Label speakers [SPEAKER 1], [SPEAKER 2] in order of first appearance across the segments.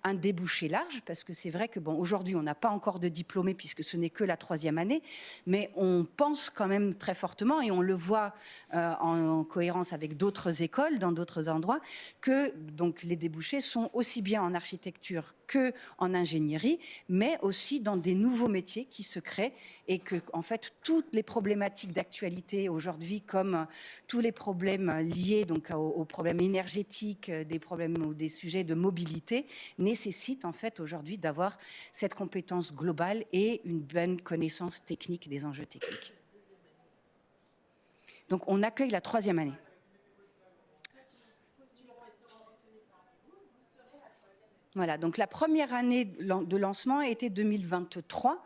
[SPEAKER 1] un débouché large, parce que c'est vrai que bon, aujourd'hui, on n'a pas encore de diplômés puisque ce n'est que la 3e année, mais on pense quand même très fortement, et on le voit en cohérence avec d'autres écoles dans d'autres endroits, que donc, les débouchés sont aussi bien en architecture qu'en ingénierie, mais aussi dans des nouveaux métiers qui se créent, et que en fait toutes les problématiques d'actualité aujourd'hui, comme tous les problèmes liés donc aux problèmes énergétiques, des problèmes ou des sujets de mobilité, nécessitent en fait aujourd'hui d'avoir cette compétence globale et une bonne connaissance technique des enjeux techniques. Donc on accueille la 3e année. Voilà, donc la première année de lancement a été 2023.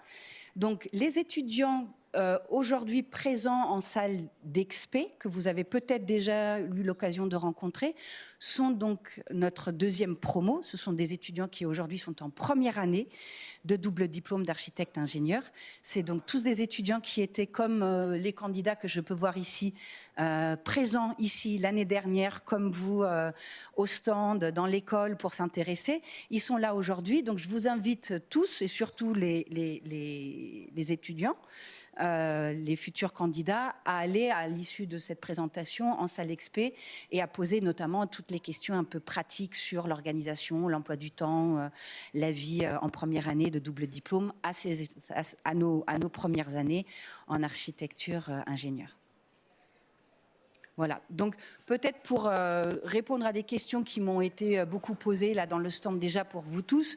[SPEAKER 1] Donc les étudiants aujourd'hui présents en salle d'expé, que vous avez peut-être déjà eu l'occasion de rencontrer, sont donc notre 2e promo. Ce sont des étudiants qui aujourd'hui sont en première année de double diplôme d'architecte-ingénieur. C'est donc tous des étudiants qui étaient, comme les candidats que je peux voir ici, présents ici l'année dernière, comme vous, au stand, dans l'école, pour s'intéresser. Ils sont là aujourd'hui, donc je vous invite tous, et surtout les étudiants, les futurs candidats, à aller à l'issue de cette présentation en salle expé et à poser notamment toutes les questions un peu pratiques sur l'organisation, l'emploi du temps, la vie en première année de double diplôme à nos premières années en architecture ingénieur. Voilà, donc peut-être pour répondre à des questions qui m'ont été beaucoup posées là dans le stand déjà pour vous tous.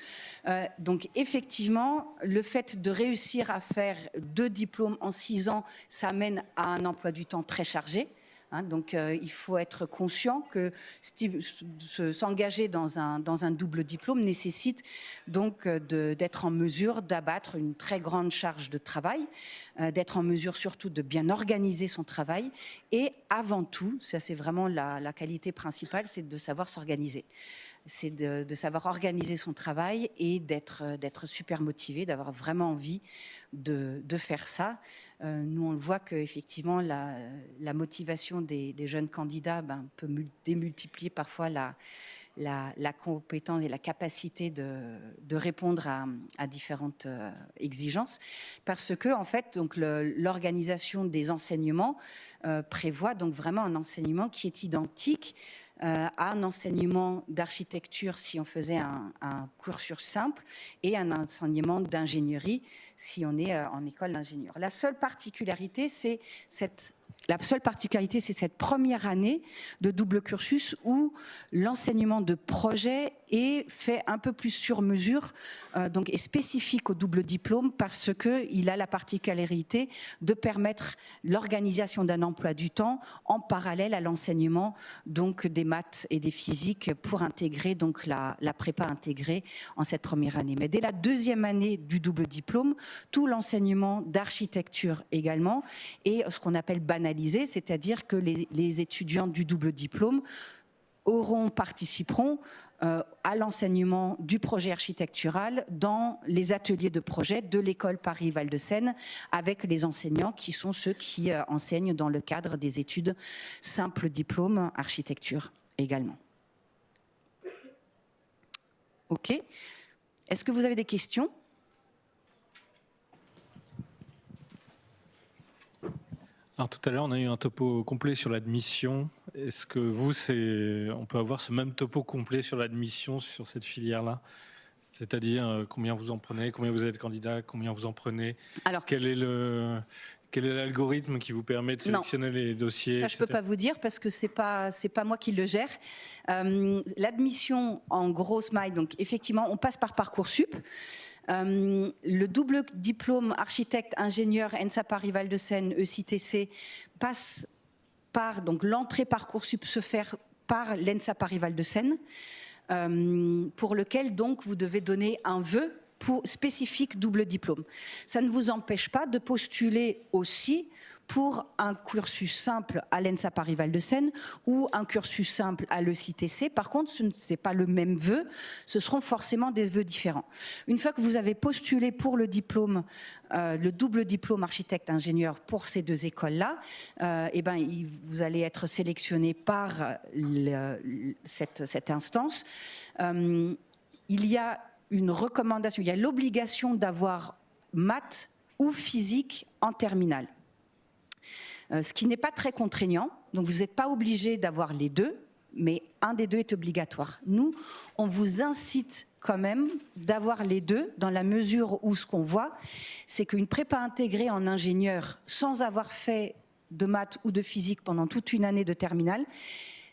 [SPEAKER 1] Donc effectivement, le fait de réussir à faire 2 diplômes en 6 ans, ça mène à un emploi du temps très chargé. Donc il faut être conscient que s'engager dans un double diplôme nécessite donc d'être en mesure d'abattre une très grande charge de travail, d'être en mesure surtout de bien organiser son travail, et avant tout, ça c'est vraiment la qualité principale, c'est de savoir s'organiser. C'est de savoir organiser son travail et d'être super motivé, d'avoir vraiment envie de faire ça. Nous, on le voit qu'effectivement, la motivation des jeunes candidats peut démultiplier parfois la compétence et la capacité de répondre à différentes exigences, parce que en fait, donc l'organisation des enseignements prévoit donc vraiment un enseignement qui est identique à un enseignement d'architecture si on faisait un cursus simple, et un enseignement d'ingénierie si on est en école d'ingénieur. La seule particularité, c'est cette première année de double cursus où l'enseignement de projet est fait un peu plus sur mesure, donc est spécifique au double diplôme, parce qu'il a la particularité de permettre l'organisation d'un emploi du temps en parallèle à l'enseignement donc des maths et des physiques pour intégrer donc la prépa intégrée en cette première année. Mais dès la 2e année du double diplôme, tout l'enseignement d'architecture également est ce qu'on appelle banalisé, c'est-à-dire que les étudiants du double diplôme participeront à l'enseignement du projet architectural dans les ateliers de projet de l'école Paris-Val de Seine, avec les enseignants qui sont ceux qui enseignent dans le cadre des études simple diplôme architecture également. Ok. Est-ce que vous avez des questions ?
[SPEAKER 2] Alors tout à l'heure, on a eu un topo complet sur l'admission. Est-ce que on peut avoir ce même topo complet sur l'admission sur cette filière-là ? C'est-à-dire combien vous en prenez, combien vous êtes candidat, combien vous en prenez ? Alors, quel est l'algorithme qui vous permet de sélectionner les dossiers ?
[SPEAKER 1] Ça, je ne peux pas vous dire parce que c'est pas moi qui le gère. L'admission en grosse maille, donc effectivement, on passe par Parcoursup. Le double diplôme architecte-ingénieur ENSA Paris-Val de Seine, ECITC, passe par, donc l'entrée Parcoursup se fait par l'ENSA Paris-Val de Seine, pour lequel donc vous devez donner un vœu spécifique double diplôme. Ça ne vous empêche pas de postuler aussi pour un cursus simple à l'ENSA Paris-Val de Seine ou un cursus simple à l'ECITC. Par contre, ce n'est pas le même vœu, ce seront forcément des vœux différents. Une fois que vous avez postulé pour le diplôme, le double diplôme architecte-ingénieur pour ces 2 écoles-là, vous allez être sélectionné par cette instance. il y a une recommandation, il y a l'obligation d'avoir maths ou physique en terminale. Ce qui n'est pas très contraignant, donc vous n'êtes pas obligé d'avoir les deux, mais un des deux est obligatoire. Nous, on vous incite quand même d'avoir les deux, dans la mesure où ce qu'on voit, c'est qu'une prépa intégrée en ingénieur, sans avoir fait de maths ou de physique pendant toute une année de terminale,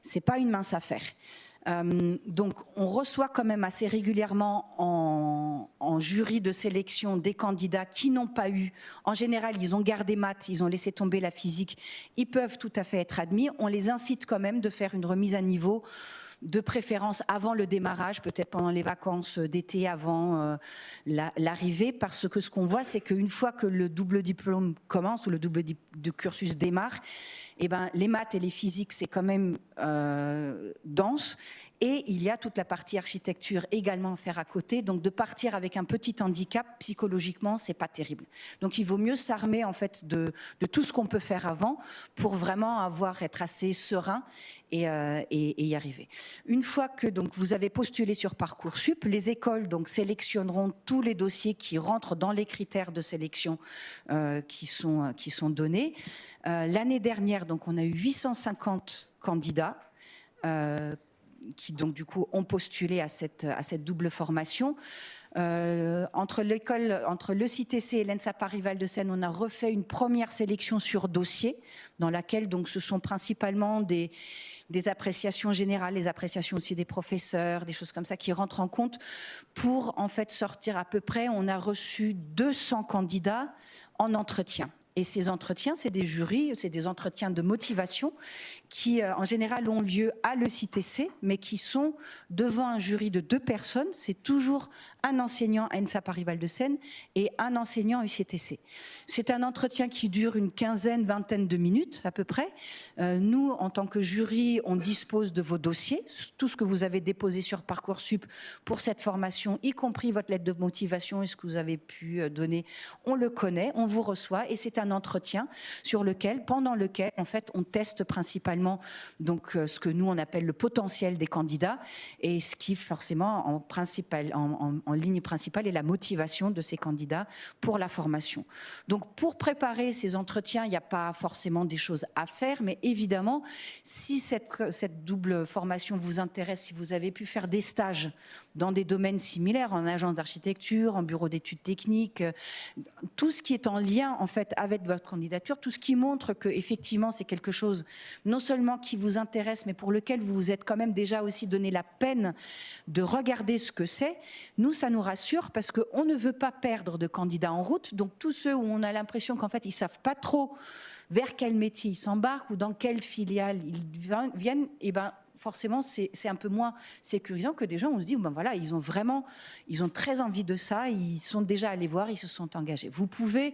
[SPEAKER 1] c'est pas une mince affaire. Donc on reçoit quand même assez régulièrement en jury de sélection des candidats qui n'ont pas eu, en général ils ont gardé maths, ils ont laissé tomber la physique, ils peuvent tout à fait être admis, on les incite quand même de faire une remise à niveau, de préférence avant le démarrage, peut-être pendant les vacances d'été, avant l'arrivée, parce que ce qu'on voit, c'est qu'une fois que le double diplôme commence ou le double cursus démarre, eh ben, les maths et les physiques, c'est quand même dense. Et il y a toute la partie architecture également à faire à côté. Donc de partir avec un petit handicap, psychologiquement, c'est pas terrible. Donc il vaut mieux s'armer en fait de tout ce qu'on peut faire avant pour vraiment être assez serein et y arriver. Une fois que donc vous avez postulé sur Parcoursup, les écoles donc sélectionneront tous les dossiers qui rentrent dans les critères de sélection qui sont donnés. L'année dernière, donc on a eu 850 candidats. Qui donc du coup ont postulé à cette double formation. Entre le CITC et l'ENSA Paris-Val de Seine, on a refait une première sélection sur dossier, dans laquelle donc ce sont principalement des appréciations générales, les appréciations aussi des professeurs, des choses comme ça qui rentrent en compte pour en fait sortir à peu près. On a reçu 200 candidats en entretien. Et ces entretiens, c'est des jurys, c'est des entretiens de motivation qui, en général, ont lieu à l'ECTC, mais qui sont devant un jury de 2 personnes. C'est toujours un enseignant à ENSA Paris-Val de Seine et un enseignant à UCTC. C'est un entretien qui dure une vingtaine de minutes à peu près. Nous, en tant que jury, on dispose de vos dossiers, tout ce que vous avez déposé sur Parcoursup pour cette formation, y compris votre lettre de motivation et ce que vous avez pu donner, on le connaît, on vous reçoit et c'est un entretien pendant lequel en fait on teste principalement donc ce que nous on appelle le potentiel des candidats et ce qui forcément en ligne principale est la motivation de ces candidats pour la formation. Donc pour préparer ces entretiens, il n'y a pas forcément des choses à faire, mais évidemment si cette double formation vous intéresse, si vous avez pu faire des stages dans des domaines similaires, en agence d'architecture, en bureau d'études techniques, tout ce qui est en lien en fait avec votre candidature, tout ce qui montre que effectivement c'est quelque chose non seulement qui vous intéresse, mais pour lequel vous vous êtes quand même déjà aussi donné la peine de regarder ce que c'est. Nous, ça nous rassure parce qu'on ne veut pas perdre de candidats en route. Donc tous ceux où on a l'impression qu'en fait ils savent pas trop vers quel métier ils s'embarquent ou dans quelle filiale ils viennent, et ben forcément, c'est un peu moins sécurisant que des gens où on se dit, ben voilà, ils ont très envie de ça, ils sont déjà allés voir, ils se sont engagés. Vous pouvez,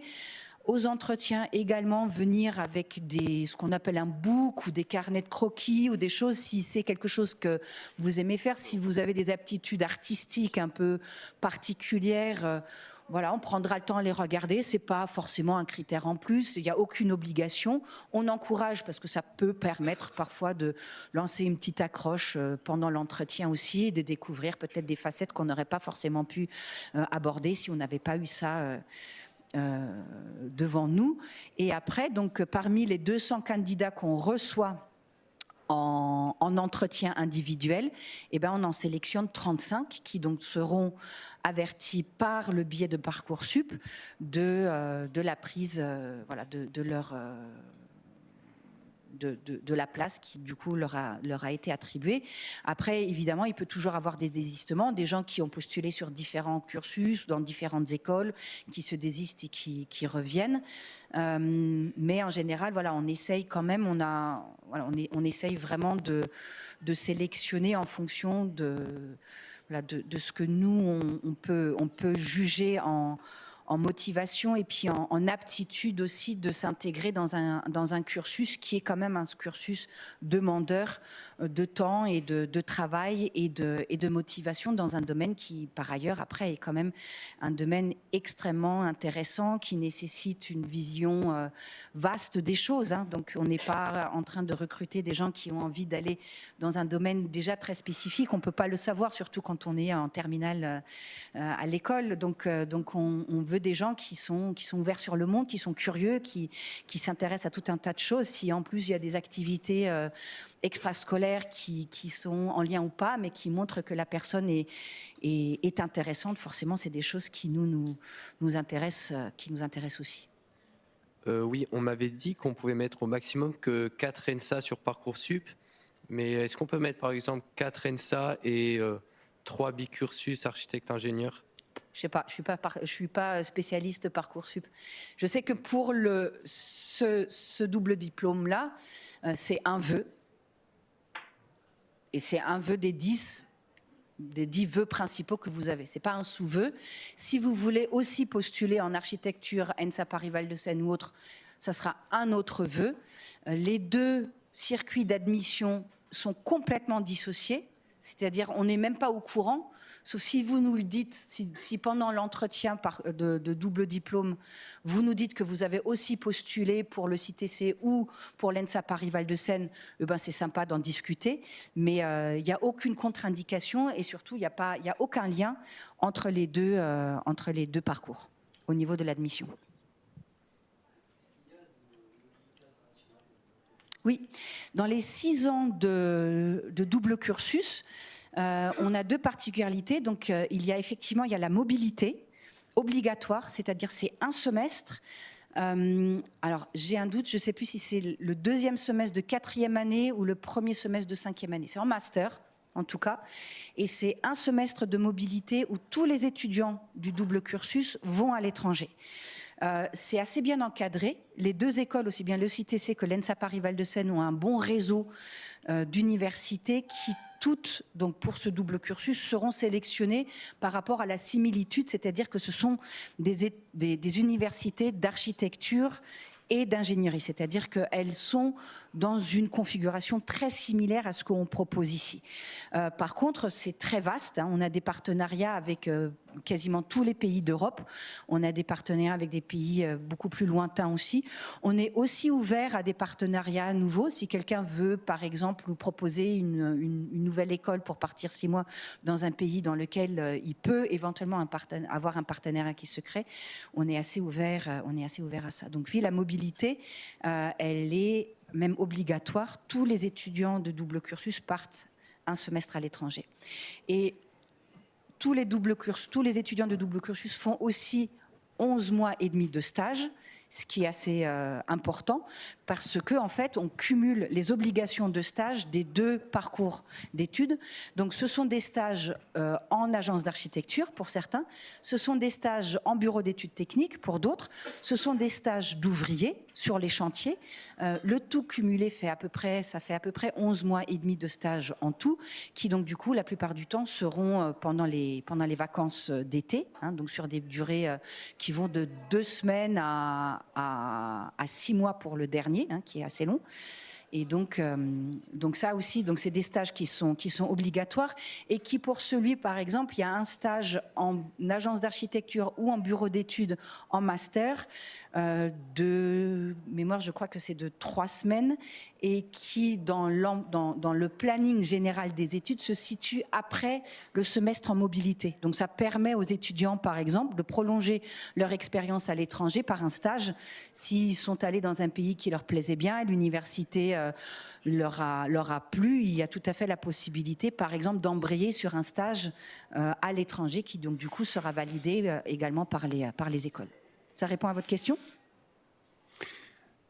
[SPEAKER 1] aux entretiens également, venir avec ce qu'on appelle un book ou des carnets de croquis ou des choses, si c'est quelque chose que vous aimez faire, si vous avez des aptitudes artistiques un peu particulières, voilà, on prendra le temps à les regarder, c'est pas forcément un critère en plus, il n'y a aucune obligation. On encourage parce que ça peut permettre parfois de lancer une petite accroche pendant l'entretien aussi et de découvrir peut-être des facettes qu'on n'aurait pas forcément pu aborder si on n'avait pas eu ça devant nous. Et après, donc parmi les 200 candidats qu'on reçoit en entretien individuel, eh ben on en sélectionne 35 qui donc seront avertis par le biais de Parcoursup de la prise voilà, de leur de la place qui du coup leur a été attribuée. Après, évidemment, il peut toujours avoir des désistements, des gens qui ont postulé sur différents cursus, dans différentes écoles, qui se désistent et qui reviennent. Mais en général, voilà, on essaye quand même, on essaye vraiment de sélectionner en fonction de ce que nous, on peut juger en motivation et puis en aptitude aussi de s'intégrer dans un cursus qui est quand même un cursus demandeur de temps et de travail et de motivation dans un domaine qui, par ailleurs, après, est quand même un domaine extrêmement intéressant qui nécessite une vision vaste des choses. Hein. Donc, on n'est pas en train de recruter des gens qui ont envie d'aller dans un domaine déjà très spécifique. On ne peut pas le savoir, surtout quand on est en terminale à l'école. Donc on veut des gens qui sont ouverts sur le monde, qui sont curieux, qui s'intéressent à tout un tas de choses. Si en plus il y a des activités extrascolaires qui sont en lien ou pas, mais qui montrent que la personne est intéressante, forcément c'est des choses qui nous intéressent aussi.
[SPEAKER 3] Oui, on m'avait dit qu'on pouvait mettre au maximum que 4 ENSA sur Parcoursup, mais est-ce qu'on peut mettre par exemple 4 ENSA et 3 bicursus architecte-ingénieur?
[SPEAKER 1] Je sais pas, je suis pas spécialiste Parcoursup. Je sais que pour ce double diplôme-là, c'est un vœu. Et c'est un vœu des 10 vœux principaux que vous avez. Ce n'est pas un sous-vœu. Si vous voulez aussi postuler en architecture, ENSA Paris-Val de Seine ou autre, ça sera un autre vœu. Les deux circuits d'admission sont complètement dissociés, c'est-à-dire on n'est même pas au courant, sauf si vous nous le dites, si pendant l'entretien de double diplôme, vous nous dites que vous avez aussi postulé pour le CITC ou pour l'ENSA Paris-Val de Seine, c'est sympa d'en discuter, mais il n'y a aucune contre-indication et surtout il n'y a aucun lien entre les deux parcours au niveau de l'admission. Oui, dans les 6 ans de double cursus, on a 2 particularités. Donc, il y a la mobilité obligatoire, c'est-à-dire c'est un semestre. Alors, j'ai un doute, je ne sais plus si c'est le 2e semestre de 4e année ou le 1er semestre de 5e année. C'est en master, en tout cas. Et c'est un semestre de mobilité où tous les étudiants du double cursus vont à l'étranger. C'est assez bien encadré. Les 2 écoles, aussi bien le CITC que l'ENSA Paris-Val de Seine, ont un bon réseau d'universités qui toutes, donc pour ce double cursus, seront sélectionnées par rapport à la similitude, c'est-à-dire que ce sont des universités d'architecture et d'ingénierie, c'est-à-dire qu'elles sont dans une configuration très similaire à ce qu'on propose ici. Par contre, c'est très vaste, hein. On a des partenariats avec quasiment tous les pays d'Europe, on a des partenariats avec des pays beaucoup plus lointains aussi. On est aussi ouvert à des partenariats nouveaux. Si quelqu'un veut, par exemple, nous proposer une nouvelle école pour partir 6 mois dans un pays dans lequel il peut éventuellement avoir un partenariat qui se crée, on est assez ouvert à ça. Donc oui, la mobilité, elle est même obligatoire. Tous les étudiants de double cursus partent un semestre à l'étranger. Et tous les étudiants de double cursus font aussi 11 mois et demi de stage, ce qui est assez important parce que en fait, on cumule les obligations de stage des 2 parcours d'études. Donc, ce sont des stages en agence d'architecture pour certains, ce sont des stages en bureau d'études techniques pour d'autres, ce sont des stages d'ouvriers sur les chantiers. Le tout cumulé fait à peu près 11 mois et demi de stage en tout, qui donc du coup, la plupart du temps, seront pendant les vacances d'été, hein, donc sur des durées qui vont de 2 semaines à 6 mois pour le dernier, hein, qui est assez long. Et donc ça aussi, donc c'est des stages qui sont obligatoires et qui, pour celui, par exemple, il y a un stage en agence d'architecture ou en bureau d'études en master de mémoire, je crois que c'est de 3 semaines et qui, dans le planning général des études, se situe après le semestre en mobilité. Donc ça permet aux étudiants, par exemple, de prolonger leur expérience à l'étranger par un stage. S'ils sont allés dans un pays qui leur plaisait bien et l'université leur a plu, il y a tout à fait la possibilité, par exemple, d'embrayer sur un stage à l'étranger qui, donc, du coup, sera validé également par les écoles. Ça répond à votre question ?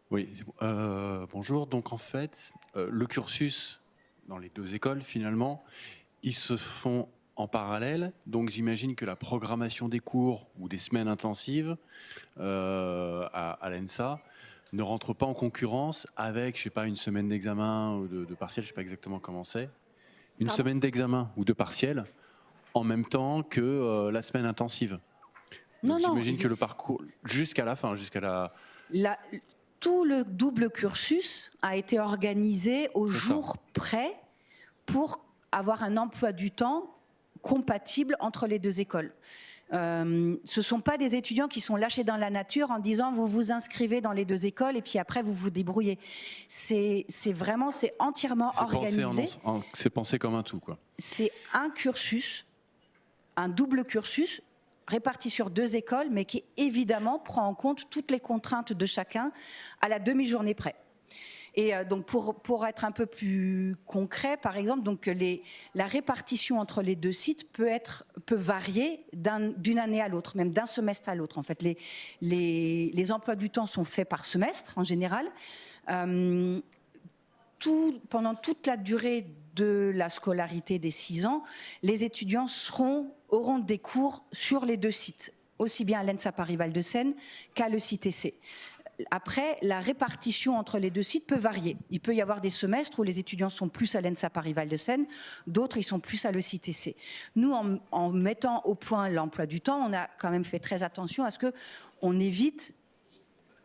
[SPEAKER 4] Oui, bonjour. Donc, en fait, le cursus dans les 2 écoles, finalement, ils se font en parallèle. Donc, j'imagine que la programmation des cours ou des semaines intensives à l'ENSA ne rentre pas en concurrence avec, je sais pas, une semaine d'examen ou de partiel, je sais pas exactement comment c'est. Une semaine d'examen ou de partiel en même temps que la semaine intensive.
[SPEAKER 1] Non, non.
[SPEAKER 4] J'imagine que le parcours, jusqu'à la fin,
[SPEAKER 1] Tout le double cursus a été organisé au jour près pour avoir un emploi du temps compatible entre les deux écoles. Ce ne sont pas des étudiants qui sont lâchés dans la nature en disant vous vous inscrivez dans les deux écoles et puis après vous vous débrouillez. C'est entièrement organisé.
[SPEAKER 4] C'est pensé comme un tout, quoi.
[SPEAKER 1] C'est un cursus, un double cursus réparti sur deux écoles, mais qui évidemment prend en compte toutes les contraintes de chacun à la demi-journée près. Et donc pour être un peu plus concret, par exemple, donc la répartition entre les deux sites peut varier d'une année à l'autre, même d'un semestre à l'autre. En fait, les emplois du temps sont faits par semestre en général. Pendant toute la durée de la scolarité des 6 ans, les étudiants auront des cours sur les deux sites, aussi bien à l'ENSA Paris-Val de Seine qu'à l'ECTC. Après, la répartition entre les deux sites peut varier. Il peut y avoir des semestres où les étudiants sont plus à l'ENSA Paris-Val de Seine, d'autres ils sont plus à l'ECTC. Nous, en mettant au point l'emploi du temps, on a quand même fait très attention à ce qu'on évite,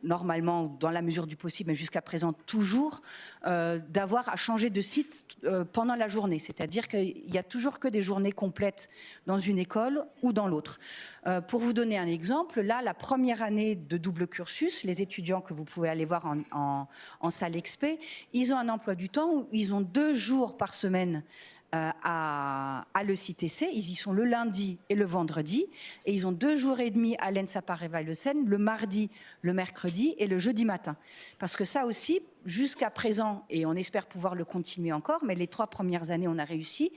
[SPEAKER 1] normalement, dans la mesure du possible, mais jusqu'à présent toujours, d'avoir à changer de site pendant la journée. C'est-à-dire qu'il n'y a toujours que des journées complètes dans une école ou dans l'autre. Pour vous donner un exemple, là, la première année de double cursus, les étudiants que vous pouvez aller voir en salle expé, ils ont un emploi du temps où ils ont 2 jours par semaine à l'ECTC, ils y sont le lundi et le vendredi, et ils ont 2 jours et demi à l'ENSA Paris-Val de Seine, le mardi, le mercredi et le jeudi matin. Parce que ça aussi, jusqu'à présent, et on espère pouvoir le continuer encore, mais les 3 premières années, on a réussi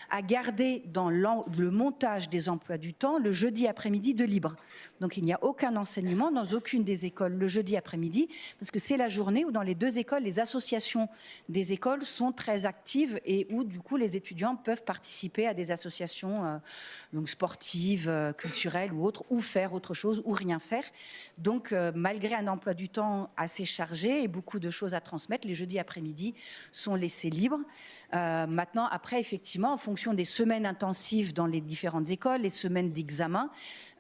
[SPEAKER 1] à garder dans le montage des emplois du temps le jeudi après-midi de libre. Donc il n'y a aucun enseignement dans aucune des écoles le jeudi après-midi, parce que c'est la journée où dans les 2 écoles, les associations des écoles sont très actives et où du coup les étudiants peuvent participer à des associations donc sportives, culturelles ou autres, ou faire autre chose, ou rien faire. Donc malgré un emploi du temps assez chargé et beaucoup de choses à transmettre, les jeudis après-midi sont laissés libres. Maintenant, après, effectivement, en fonction des semaines intensives dans les différentes écoles, les semaines d'examen,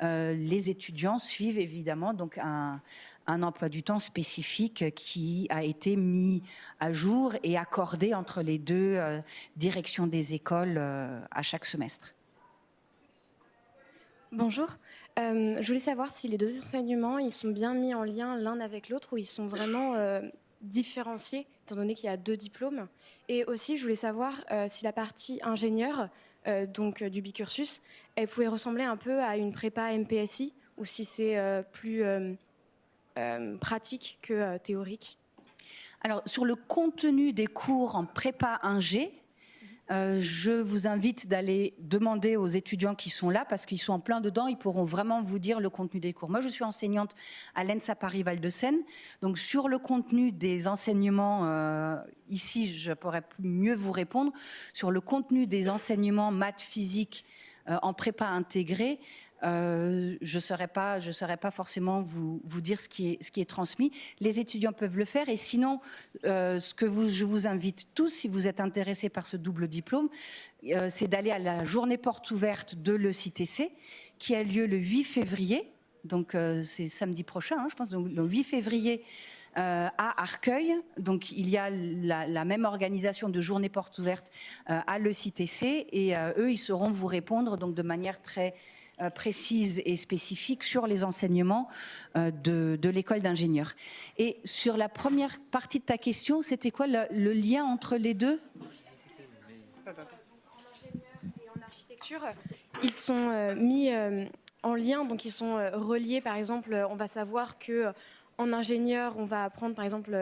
[SPEAKER 1] les étudiants suivent évidemment donc un emploi du temps spécifique qui a été mis à jour et accordé entre les 2 directions des écoles à chaque semestre.
[SPEAKER 5] Bonjour. Je voulais savoir si les 2 enseignements ils sont bien mis en lien l'un avec l'autre ou ils sont vraiment différenciés, étant donné qu'il y a 2 diplômes. Et aussi, je voulais savoir si la partie ingénieur donc du bicursus, elle pouvait ressembler un peu à une prépa MPSI ou si c'est plus pratique que théorique.
[SPEAKER 1] Alors, sur le contenu des cours en prépa ingé, je vous invite d'aller demander aux étudiants qui sont là, parce qu'ils sont en plein dedans, ils pourront vraiment vous dire le contenu des cours. Moi, je suis enseignante à l'ENSA Paris-Val de Seine, donc sur le contenu des enseignements, ici, je pourrais mieux vous répondre. Sur le contenu des enseignements maths, physique en prépa intégrée, je ne saurais pas forcément vous dire ce qui est transmis. Les étudiants peuvent le faire et sinon, je vous invite tous, si vous êtes intéressés par ce double diplôme, c'est d'aller à la journée porte ouverte de l'ECTC qui a lieu le 8 février, donc c'est samedi prochain, je pense, donc le 8 février à Arcueil. Donc il y a la même organisation de journée porte ouverte à l'ECTC et eux, ils sauront vous répondre donc de manière très précise et spécifique sur les enseignements de l'école d'ingénieurs. Et sur la première partie de ta question, c'était quoi le lien entre les deux ?
[SPEAKER 5] En ingénieur et en architecture, ils sont mis en lien, donc ils sont reliés. Par exemple, on va savoir que en ingénieur, on va apprendre, par exemple,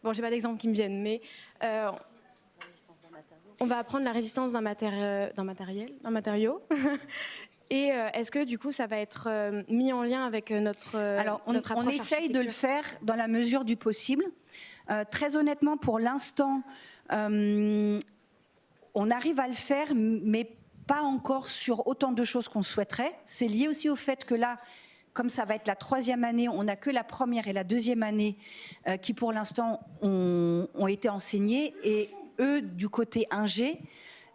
[SPEAKER 5] bon, j'ai pas d'exemple qui me viennent, mais on va apprendre la résistance d'un matériau. Et est-ce que du coup ça va être mis en lien avec notre
[SPEAKER 1] Alors
[SPEAKER 5] notre approche
[SPEAKER 1] on essaye de le faire dans la mesure du possible. Très honnêtement, pour l'instant, on arrive à le faire, mais pas encore sur autant de choses qu'on souhaiterait. C'est lié aussi au fait que là, comme ça va être la 3e année, on n'a que la première et la 2e année qui pour l'instant ont été enseignées, et eux du côté ingé,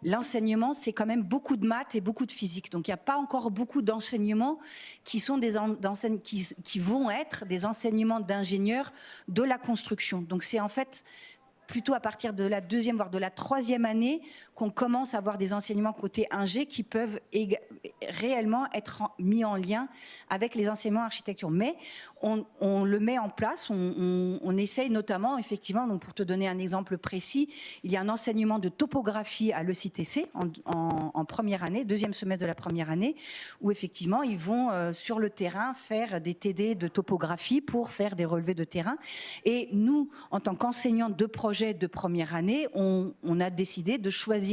[SPEAKER 1] l'enseignement, c'est quand même beaucoup de maths et beaucoup de physique. Donc, il n'y a pas encore beaucoup d'enseignements qui vont être des enseignements d'ingénieurs de la construction. Donc, c'est en fait plutôt à partir de la deuxième, voire de la troisième année, qu'on commence à avoir des enseignements côté ingé qui peuvent réellement être mis en lien avec les enseignements architecture. Mais on le met en place, on essaye notamment, effectivement, donc pour te donner un exemple précis, il y a un enseignement de topographie à l'ECTC en première année, deuxième semestre de la première année, où effectivement, ils vont sur le terrain faire des TD de topographie pour faire des relevés de terrain. Et nous, en tant qu'enseignants de projet de première année, on a décidé de choisir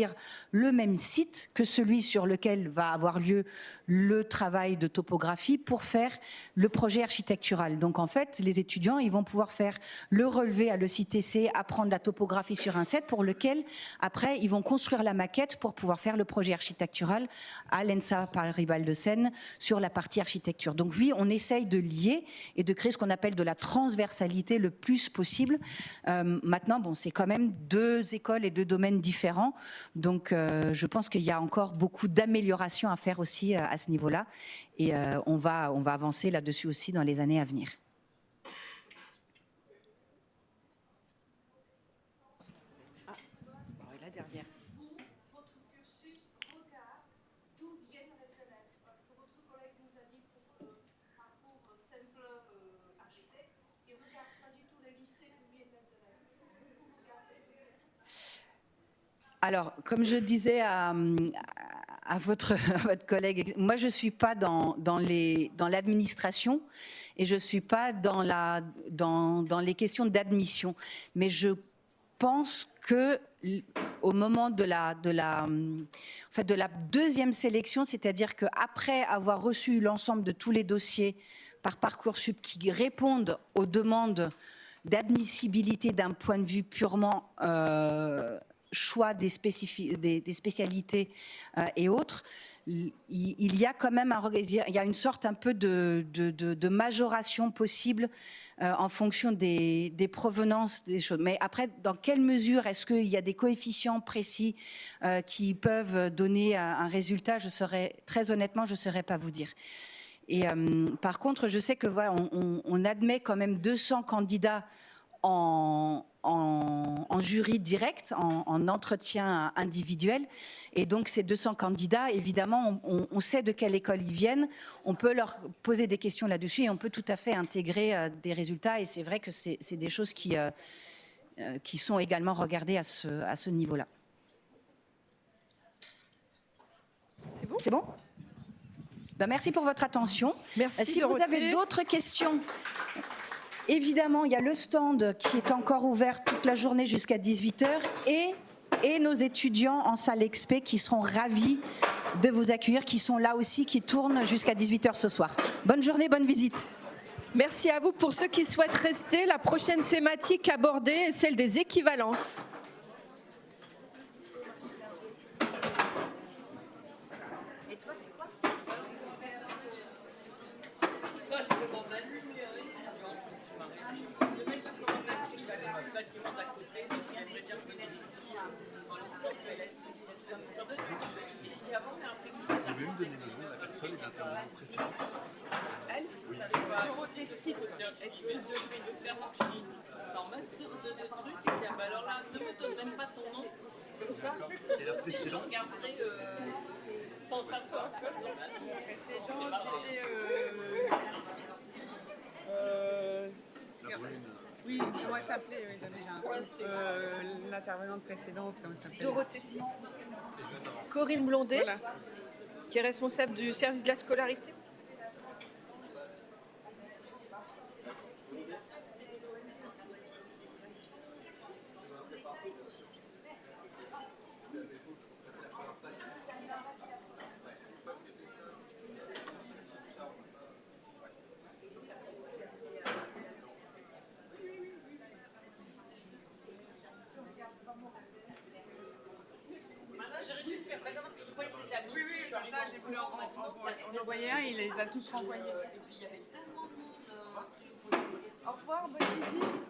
[SPEAKER 1] le même site que celui sur lequel va avoir lieu le travail de topographie pour faire le projet architectural. Donc en fait, les étudiants, ils vont pouvoir faire le relevé à l'ECTC, apprendre la topographie sur un set pour lequel, après, ils vont construire la maquette pour pouvoir faire le projet architectural à l'ENSA Paris-Val de Seine sur la partie architecture. Donc oui, on essaye de lier et de créer ce qu'on appelle de la transversalité le plus possible. Maintenant, bon, c'est quand même deux écoles et deux domaines différents. Donc, je pense qu'il y a encore beaucoup d'améliorations à faire aussi à ce niveau-là. Et on va avancer là-dessus aussi dans les années à venir. Ah, la dernière.
[SPEAKER 6] Votre cursus regarde d'où viennent les élèves. Parce que votre collègue nous a dit pour le parcours simple architecte, il ne regarde pas du tout les lycées d'où viennent les élèves.
[SPEAKER 1] Alors, comme je disais à votre collègue, moi je ne suis pas dans l'administration et je ne suis pas dans les questions d'admission. Mais je pense que au moment de la deuxième sélection, c'est-à-dire qu'après avoir reçu l'ensemble de tous les dossiers par Parcoursup qui répondent aux demandes d'admissibilité d'un point de vue purement choix des spécialités et autres, il y a quand même il y a une sorte un peu de majoration possible en fonction des provenances des choses. Mais après, dans quelle mesure est-ce qu'il y a des coefficients précis qui peuvent donner un résultat? Très honnêtement, je ne saurais pas vous dire. Et par contre, je sais que voilà, on admet quand même 200 candidats en jury direct, en entretien individuel. Et donc, ces 200 candidats, évidemment, on sait de quelle école ils viennent, on peut leur poser des questions là-dessus et on peut tout à fait intégrer des résultats. Et c'est vrai que c'est des choses qui sont également regardées à ce niveau-là.
[SPEAKER 7] C'est bon ?
[SPEAKER 1] C'est bon ? Ben, merci pour votre attention.
[SPEAKER 7] Merci,
[SPEAKER 1] si
[SPEAKER 7] Dorothée.
[SPEAKER 1] vous avez d'autres questions, évidemment, il y a le stand qui est encore ouvert toute la journée jusqu'à 18h et nos étudiants en salle expé qui seront ravis de vous accueillir, qui sont là aussi, qui tournent jusqu'à 18h ce soir. Bonne journée, bonne visite.
[SPEAKER 7] Merci à vous. Pour ceux qui souhaitent rester, la prochaine thématique abordée est celle des équivalences.
[SPEAKER 1] Et toi, c'est quoi ?
[SPEAKER 7] Dorothée, est-ce que devrait faire
[SPEAKER 8] en master de trucs, et bien, bah alors là, ne me donne même pas ton nom, comme ça, si je regarderai sans savoir.
[SPEAKER 7] La précédente, c'était... oui, comment elle s'appelait l'intervenante précédente, comment elle s'appelait? Dorothée. Corinne Blondet, voilà, qui est responsable du service de la scolarité. J'ai voulu en envoyer un, il les a tous renvoyés. Au revoir, bonne visite.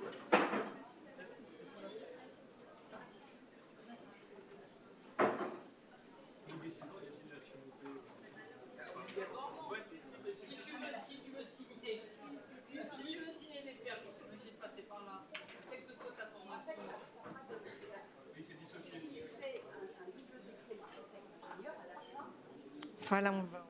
[SPEAKER 7] Enfin, là, on va...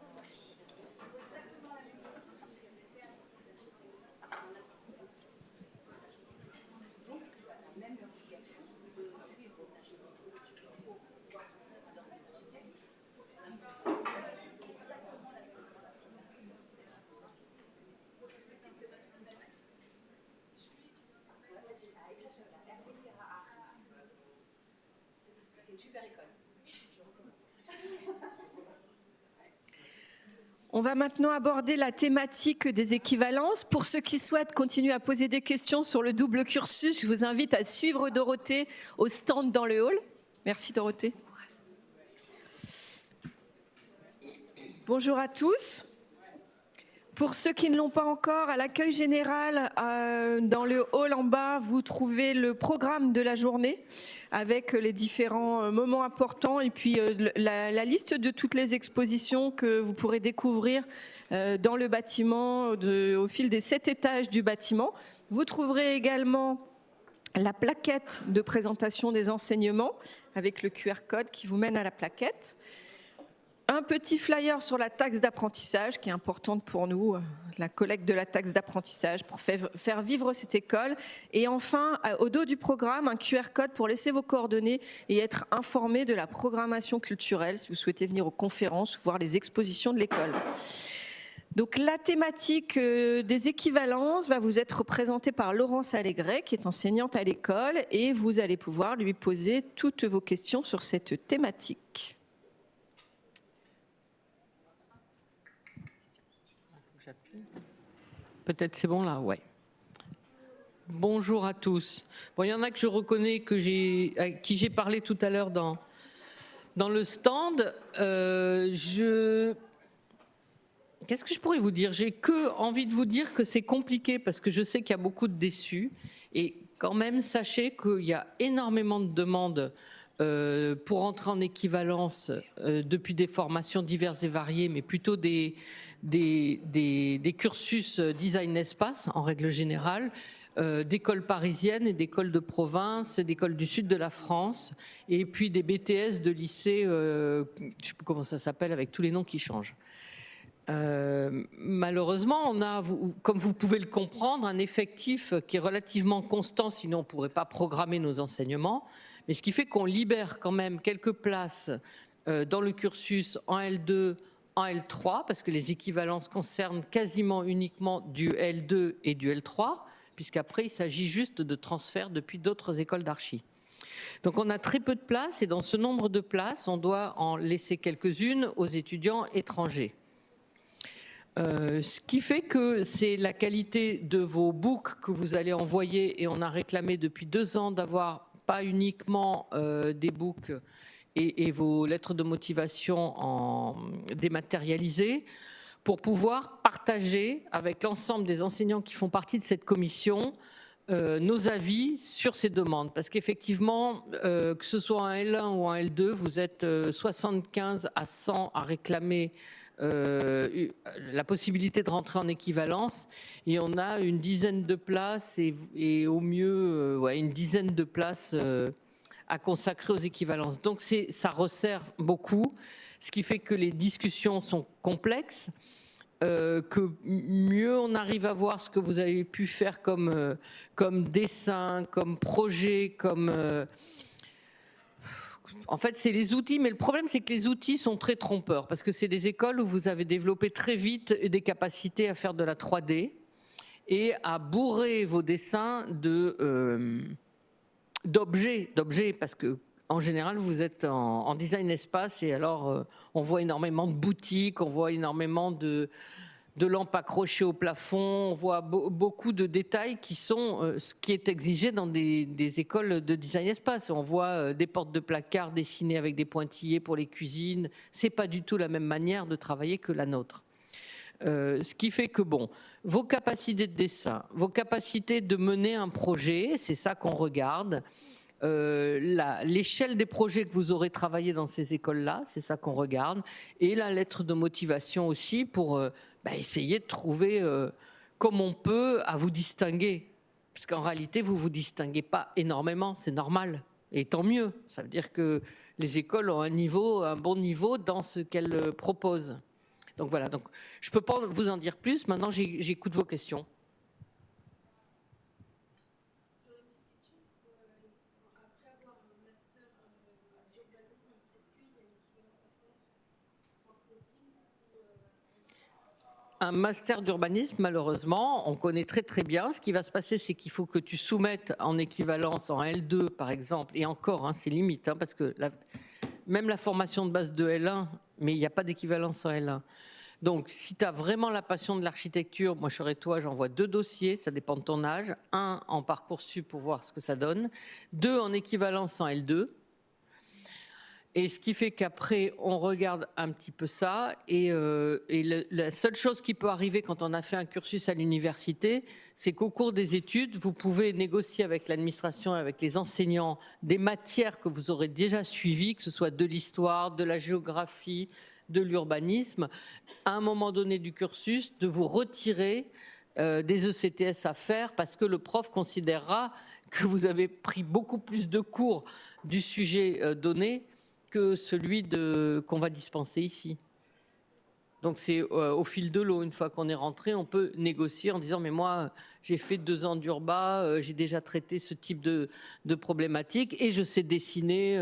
[SPEAKER 7] On va maintenant aborder la thématique des équivalences. Pour ceux qui souhaitent continuer à poser des questions sur le double cursus, je vous invite à suivre Dorothée au stand dans le hall. Merci Dorothée. Bonjour à tous. Pour ceux qui ne l'ont pas encore, à l'accueil général, dans le hall en bas, vous trouvez le programme de la journée avec les différents moments importants et puis la liste de toutes les expositions que vous pourrez découvrir dans le bâtiment au fil des 7 étages du bâtiment. Vous trouverez également la plaquette de présentation des enseignements avec le QR code qui vous mène à la plaquette. Un petit flyer sur la taxe d'apprentissage qui est importante pour nous, la collecte de la taxe d'apprentissage pour faire vivre cette école. Et enfin, au dos du programme, un QR code pour laisser vos coordonnées et être informé de la programmation culturelle si vous souhaitez venir aux conférences ou voir les expositions de l'école. Donc la thématique des équivalences va vous être présentée par Laurence Allégret, qui est enseignante à l'école, et vous allez pouvoir lui poser toutes vos questions sur cette thématique.
[SPEAKER 8] Peut-être c'est bon là, ouais. Bonjour à tous. Bon, il y en a que je reconnais, à qui j'ai parlé tout à l'heure dans le stand. Qu'est-ce que je pourrais vous dire? J'ai envie de vous dire que c'est compliqué parce que je sais qu'il y a beaucoup de déçus. Et quand même, sachez qu'il y a énormément de demandes pour entrer en équivalence depuis des formations diverses et variées, mais plutôt des cursus design espace en règle générale, d'écoles parisiennes et d'écoles de province, d'écoles du sud de la France, et puis des BTS de lycées, je ne sais plus comment ça s'appelle, avec tous les noms qui changent. Malheureusement, on a, comme vous pouvez le comprendre, un effectif qui est relativement constant, sinon on ne pourrait pas programmer nos enseignements. Mais ce qui fait qu'on libère quand même quelques places dans le cursus en L2, en L3, parce que les équivalences concernent quasiment uniquement du L2 et du L3, puisqu'après il s'agit juste de transfert depuis d'autres écoles d'archi. Donc on a très peu de places et dans ce nombre de places, on doit en laisser quelques-unes aux étudiants étrangers. Ce qui fait que c'est la qualité de vos books que vous allez envoyer, et on a réclamé depuis 2 ans d'avoir pas uniquement des books et vos lettres de motivation dématérialisées, pour pouvoir partager avec l'ensemble des enseignants qui font partie de cette commission nos avis sur ces demandes. Parce qu'effectivement, que ce soit un L1 ou un L2, vous êtes 75 à 100 à réclamer la possibilité de rentrer en équivalence, et on a une dizaine de places et au mieux une dizaine de places à consacrer aux équivalences. Donc ça resserre beaucoup, ce qui fait que les discussions sont complexes, que mieux on arrive à voir ce que vous avez pu faire comme dessin, comme projet, en fait, c'est les outils, mais le problème, c'est que les outils sont très trompeurs, parce que c'est des écoles où vous avez développé très vite des capacités à faire de la 3D et à bourrer vos dessins d'objets, parce que en général, vous êtes en design espace, et alors on voit énormément de boutiques, on voit énormément de lampes accrochées au plafond, on voit beaucoup de détails qui sont ce qui est exigé dans des écoles de design espace. On voit des portes de placard dessinées avec des pointillés pour les cuisines. C'est pas du tout la même manière de travailler que la nôtre. Ce qui fait que vos capacités de dessin, vos capacités de mener un projet, c'est ça qu'on regarde. L'échelle des projets que vous aurez travaillé dans ces écoles-là, c'est ça qu'on regarde, et la lettre de motivation aussi pour essayer de trouver comme on peut à vous distinguer, parce qu'en réalité vous vous distinguez pas énormément, c'est normal, Et tant mieux. Ça veut dire que les écoles ont un bon niveau dans ce qu'elles proposent. Donc voilà. Donc, je ne peux pas vous en dire plus. Maintenant, j'écoute vos questions. Un master d'urbanisme, malheureusement, on connaît très très bien. Ce qui va se passer, c'est qu'il faut que tu soumettes en équivalence en L2, par exemple, et encore, hein, c'est limite, hein, parce que même la formation de base de L1, mais il n'y a pas d'équivalence en L1. Donc, si tu as vraiment la passion de l'architecture, moi je serais toi, j'envoie 2 dossiers, ça dépend de ton âge. 1 en Parcoursup pour voir ce que ça donne. 2 en équivalence en L2. Et ce qui fait qu'après, on regarde un petit peu ça. Et la seule chose qui peut arriver quand on a fait un cursus à l'université, c'est qu'au cours des études, vous pouvez négocier avec l'administration, avec les enseignants, des matières que vous aurez déjà suivies, que ce soit de l'histoire, de la géographie, de l'urbanisme, à un moment donné du cursus, de vous retirer des ECTS à faire parce que le prof considérera que vous avez pris beaucoup plus de cours du sujet donné que celui qu'on va dispenser ici. Donc c'est au fil de l'eau, une fois qu'on est rentré, on peut négocier en disant mais moi j'ai fait 2 ans d'urba, j'ai déjà traité ce type de problématique et je sais dessiner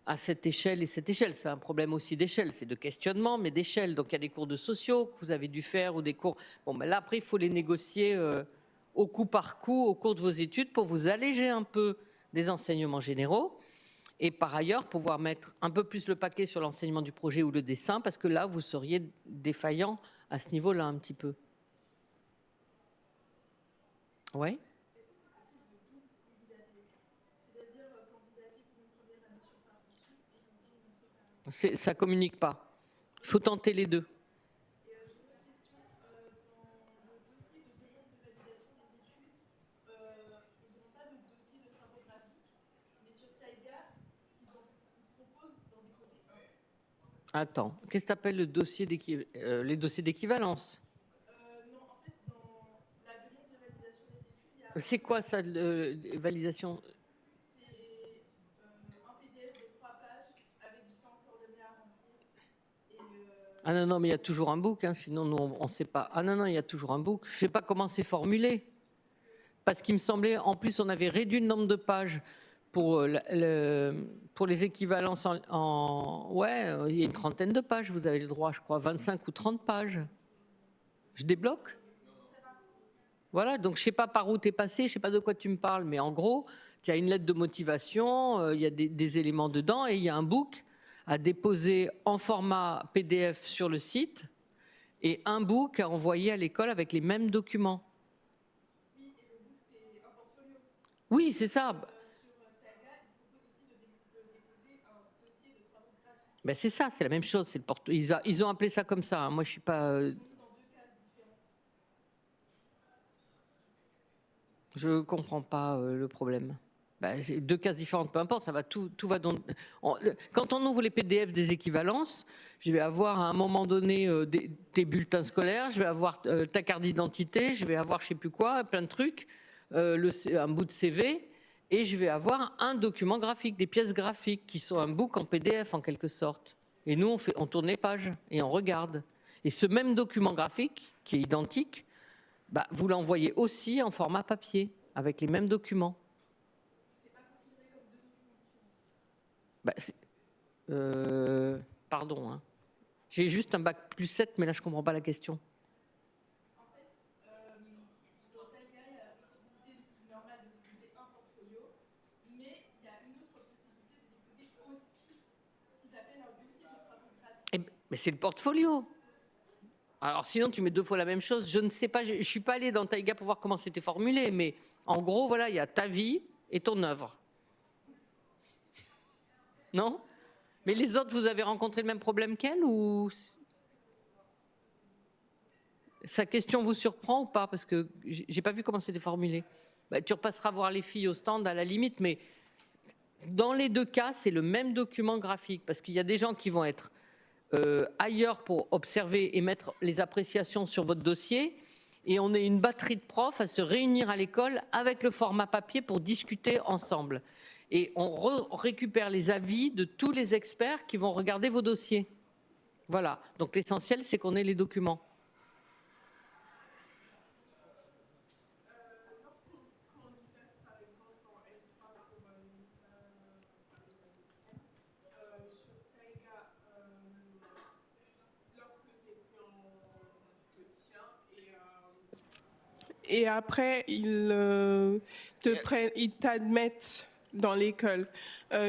[SPEAKER 8] à cette échelle et cette échelle. C'est un problème aussi d'échelle, c'est de questionnement mais d'échelle. Donc il y a des cours de sociaux que vous avez dû faire ou des cours... Bon ben là après il faut les négocier au coup par coup au cours de vos études pour vous alléger un peu des enseignements généraux. Et par ailleurs, pouvoir mettre un peu plus le paquet sur l'enseignement du projet ou le dessin, parce que là, vous seriez défaillant à ce niveau-là un petit peu. Oui. Ça ne communique pas. Il faut tenter les deux. Attends, qu'est-ce que tu appelles le dossier les dossiers d'équivalence?
[SPEAKER 6] Non, en fait, dans la demande de validation des études, il y a...
[SPEAKER 8] C'est quoi ça, validation?
[SPEAKER 6] C'est un PDF de 3 pages avec différentes coordonnées à remplir.
[SPEAKER 8] Ah non, non, mais il y a toujours un book, hein, sinon nous, on ne sait pas. Ah non, non, il y a toujours un book. Je ne sais pas comment c'est formulé. Parce qu'il me semblait, en plus, on avait réduit le nombre de pages pour les équivalences ouais, il y a une 30aine de pages, vous avez le droit, je crois, 25 ou 30 pages. Je débloque? Voilà, donc je ne sais pas par où tu es passé, je ne sais pas de quoi tu me parles, mais en gros, il y a une lettre de motivation, il y a des éléments dedans et il y a un book à déposer en format PDF sur le site et un book à envoyer à l'école avec les mêmes documents.
[SPEAKER 6] Oui, et le book, c'est un portfolio.
[SPEAKER 8] Oui, c'est ça. Ben c'est ça, c'est la même chose. C'est ils ont appelé ça comme ça. Hein. Moi, je suis pas. Je comprends pas le problème. Ben, 2 cases différentes, peu importe. Ça va tout va donc. Quand on ouvre les PDF des équivalences, je vais avoir à un moment donné tes bulletins scolaires, je vais avoir ta carte d'identité, je vais avoir je sais plus quoi, plein de trucs, un bout de CV. Et je vais avoir un document graphique, des pièces graphiques qui sont un book en PDF en quelque sorte. Et nous, on tourne les pages et on regarde. Et ce même document graphique, qui est identique, bah, vous l'envoyez aussi en format papier, avec les mêmes documents.
[SPEAKER 6] C'est pas considéré comme 2 documents différents.
[SPEAKER 8] Bah, pardon. Hein. J'ai juste un bac plus 7, mais là, je ne comprends pas la question. Mais c'est le portfolio. Alors sinon, tu mets 2 fois la même chose. Je ne sais pas, je ne suis pas allée dans Taïga pour voir comment c'était formulé, mais en gros, voilà, il y a ta vie et ton œuvre. Non? Mais les autres, vous avez rencontré le même problème qu'elle ou... Sa question vous surprend ou pas? Parce que je n'ai pas vu comment c'était formulé. Bah, tu repasseras voir les filles au stand à la limite, mais dans les 2 cas, c'est le même document graphique. Parce qu'il y a des gens qui vont être... ailleurs pour observer et mettre les appréciations sur votre dossier et on est une batterie de profs à se réunir à l'école avec le format papier pour discuter ensemble. Et on récupère les avis de tous les experts qui vont regarder vos dossiers. Voilà. Donc l'essentiel, c'est qu'on ait les documents.
[SPEAKER 9] Et après, ils t'admettent dans l'école.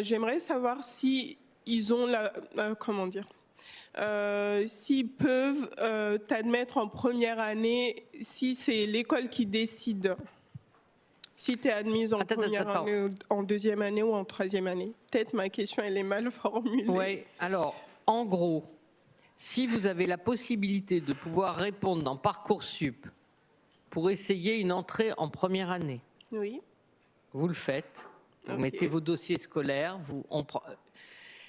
[SPEAKER 9] J'aimerais savoir si ils ont s'ils peuvent t'admettre en première année, si c'est l'école qui décide. Si tu es admise en première année, en deuxième année ou en troisième année. Peut-être ma question, elle est mal formulée.
[SPEAKER 8] Oui, alors, en gros, si vous avez la possibilité de pouvoir répondre dans Parcoursup pour essayer une entrée en première année,
[SPEAKER 9] oui,
[SPEAKER 8] vous le faites. Vous mettez vos dossiers scolaires.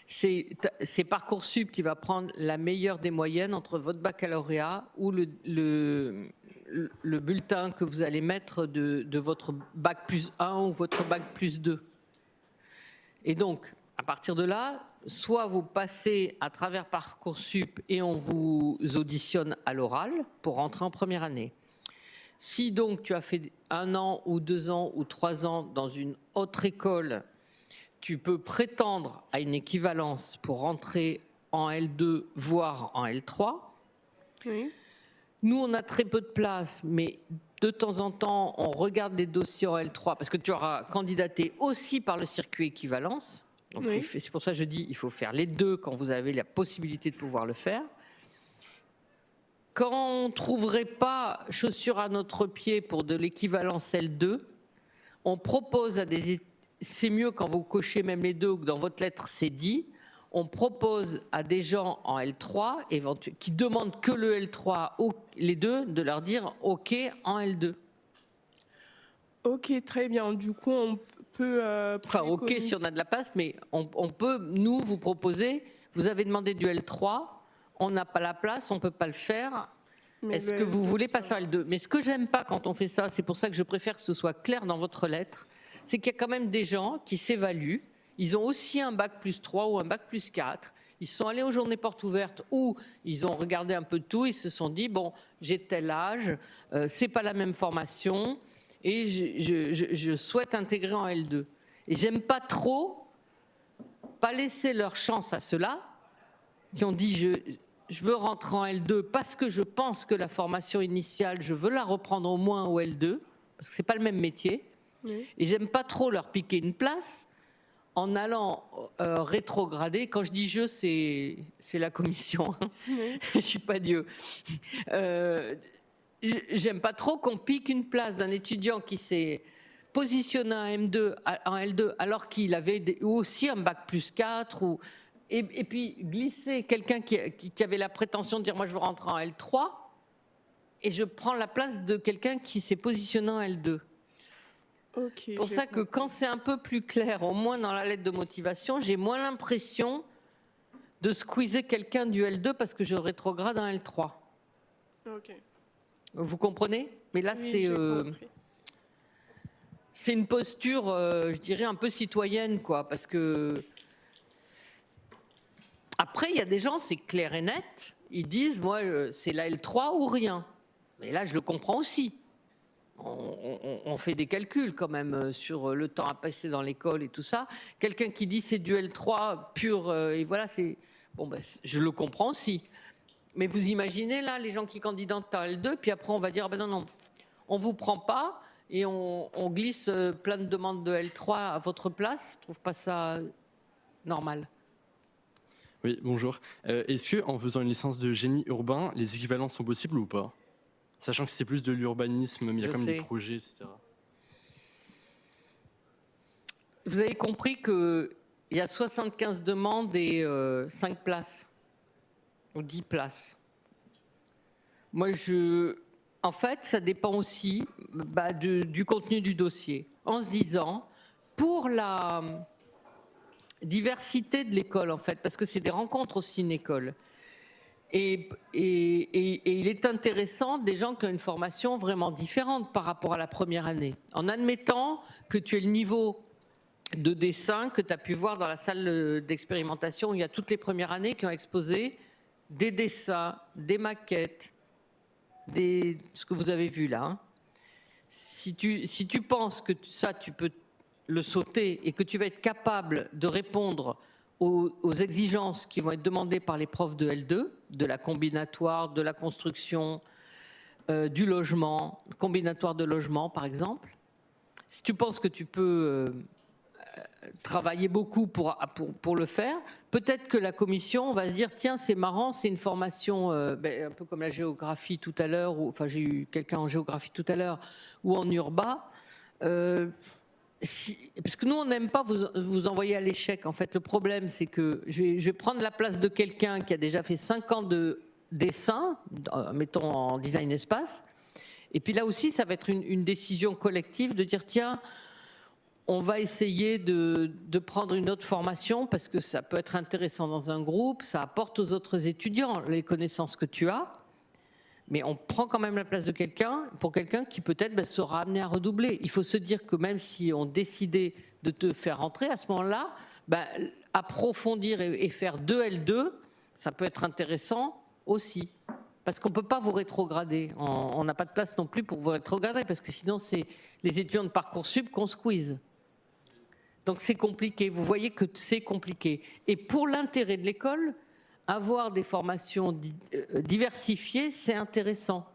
[SPEAKER 8] C'est Parcoursup qui va prendre la meilleure des moyennes entre votre baccalauréat ou le bulletin que vous allez mettre de votre bac plus 1 ou votre bac plus 2. Et donc, à partir de là, soit vous passez à travers Parcoursup et on vous auditionne à l'oral pour rentrer en première année. Si donc tu as fait 1 an ou 2 ans ou 3 ans dans une autre école, tu peux prétendre à une équivalence pour rentrer en L2, voire en L3.
[SPEAKER 9] Oui.
[SPEAKER 8] Nous, on a très peu de place, mais de temps en temps, on regarde les dossiers en L3 parce que tu auras candidaté aussi par le circuit équivalence. Donc,
[SPEAKER 9] oui.
[SPEAKER 8] C'est pour ça que je dis il faut faire les deux quand vous avez la possibilité de pouvoir le faire. Quand on ne trouverait pas chaussure à notre pied pour de l'équivalence L2, on propose à des... C'est mieux quand vous cochez même les deux ou que dans votre lettre c'est dit. On propose à des gens en L3 qui demandent que le L3 ou les deux de leur dire OK en L2.
[SPEAKER 9] OK, très bien. Du coup, on peut...
[SPEAKER 8] Enfin, OK si on a de la place, mais on peut, nous, vous proposer, vous avez demandé du L3, on n'a pas la place, on ne peut pas le faire. Est-ce que vous voulez passer à L2 ? Mais ce que j'aime pas quand on fait ça, c'est pour ça que je préfère que ce soit clair dans votre lettre, c'est qu'il y a quand même des gens qui s'évaluent. Ils ont aussi un bac plus 3 ou un bac plus 4. Ils sont allés aux journées portes ouvertes où ils ont regardé un peu de tout. Ils se sont dit, bon, j'ai tel âge, c'est pas la même formation et je souhaite intégrer en L2. Et j'aime pas trop pas laisser leur chance à ceux-là qui ont dit, je veux rentrer en L2 parce que je pense que la formation initiale, je veux la reprendre au moins au L2, parce que c'est pas le même métier. Oui. Et j'aime pas trop leur piquer une place en allant rétrograder. Quand je dis je, c'est la commission. Oui. Je suis pas Dieu. J'aime pas trop qu'on pique une place d'un étudiant qui s'est positionné en L2 alors qu'il avait aussi un bac plus 4 et puis glisser quelqu'un qui avait la prétention de dire moi je veux rentrer en L3 et je prends la place de quelqu'un qui s'est positionné en L2. Okay, c'est pour ça que quand c'est un peu plus clair, au moins dans la lettre de motivation, j'ai moins l'impression de squeezer quelqu'un du L2 parce que je rétrograde en L3.
[SPEAKER 9] Okay.
[SPEAKER 8] Vous comprenez ? Mais là, oui, c'est une posture, je dirais, un peu citoyenne, quoi, parce que après, il y a des gens, c'est clair et net, ils disent, moi, c'est la L3 ou rien. Mais là, je le comprends aussi. On fait des calculs quand même sur le temps à passer dans l'école et tout ça. Quelqu'un qui dit c'est du L3 pur, et voilà, c'est... Bon, ben, je le comprends aussi. Mais vous imaginez, là, les gens qui candidatent à L2, puis après, on va dire, ben non, on ne vous prend pas, et on glisse plein de demandes de L3 à votre place. Je ne trouve pas ça normal.
[SPEAKER 10] Oui, bonjour. Est-ce qu'en faisant une licence de génie urbain, les équivalences sont possibles ou pas ? Sachant que c'est plus de l'urbanisme, mais il y a quand même des projets, etc.
[SPEAKER 8] Vous avez compris qu'il y a 75 demandes et 5 places, ou 10 places. Moi, en fait, ça dépend aussi du contenu du dossier. En se disant, pour la diversité de l'école, en fait, parce que c'est des rencontres aussi, une école. Et il est intéressant des gens qui ont une formation vraiment différente par rapport à la première année. En admettant que tu aies le niveau de dessins que tu as pu voir dans la salle d'expérimentation où il y a toutes les premières années qui ont exposé des dessins, des maquettes, ce que vous avez vu là. Hein. Si tu penses que ça, tu peux le sauter et que tu vas être capable de répondre aux exigences qui vont être demandées par les profs de L2, de la combinatoire, de la construction, du logement, combinatoire de logement par exemple, si tu penses que tu peux travailler beaucoup pour le faire, peut-être que la commission va se dire tiens c'est marrant, c'est une formation un peu comme la géographie tout à l'heure, enfin j'ai eu quelqu'un en géographie tout à l'heure ou en urbain, parce que nous on n'aime pas vous envoyer à l'échec. En fait le problème c'est que je vais prendre la place de quelqu'un qui a déjà fait 5 ans de dessin, mettons en design espace, et puis là aussi ça va être une décision collective de dire tiens on va essayer de prendre une autre formation parce que ça peut être intéressant dans un groupe, ça apporte aux autres étudiants les connaissances que tu as, mais on prend quand même la place de quelqu'un, pour quelqu'un qui peut-être sera amené à redoubler. Il faut se dire que même si on décidait de te faire rentrer, à ce moment-là, approfondir et faire 2 L2, ça peut être intéressant aussi. Parce qu'on ne peut pas vous rétrograder. On n'a pas de place non plus pour vous rétrograder, parce que sinon, c'est les étudiants de Parcoursup qu'on squeeze. Donc c'est compliqué, vous voyez que c'est compliqué. Et pour l'intérêt de l'école, avoir des formations diversifiées, c'est intéressant.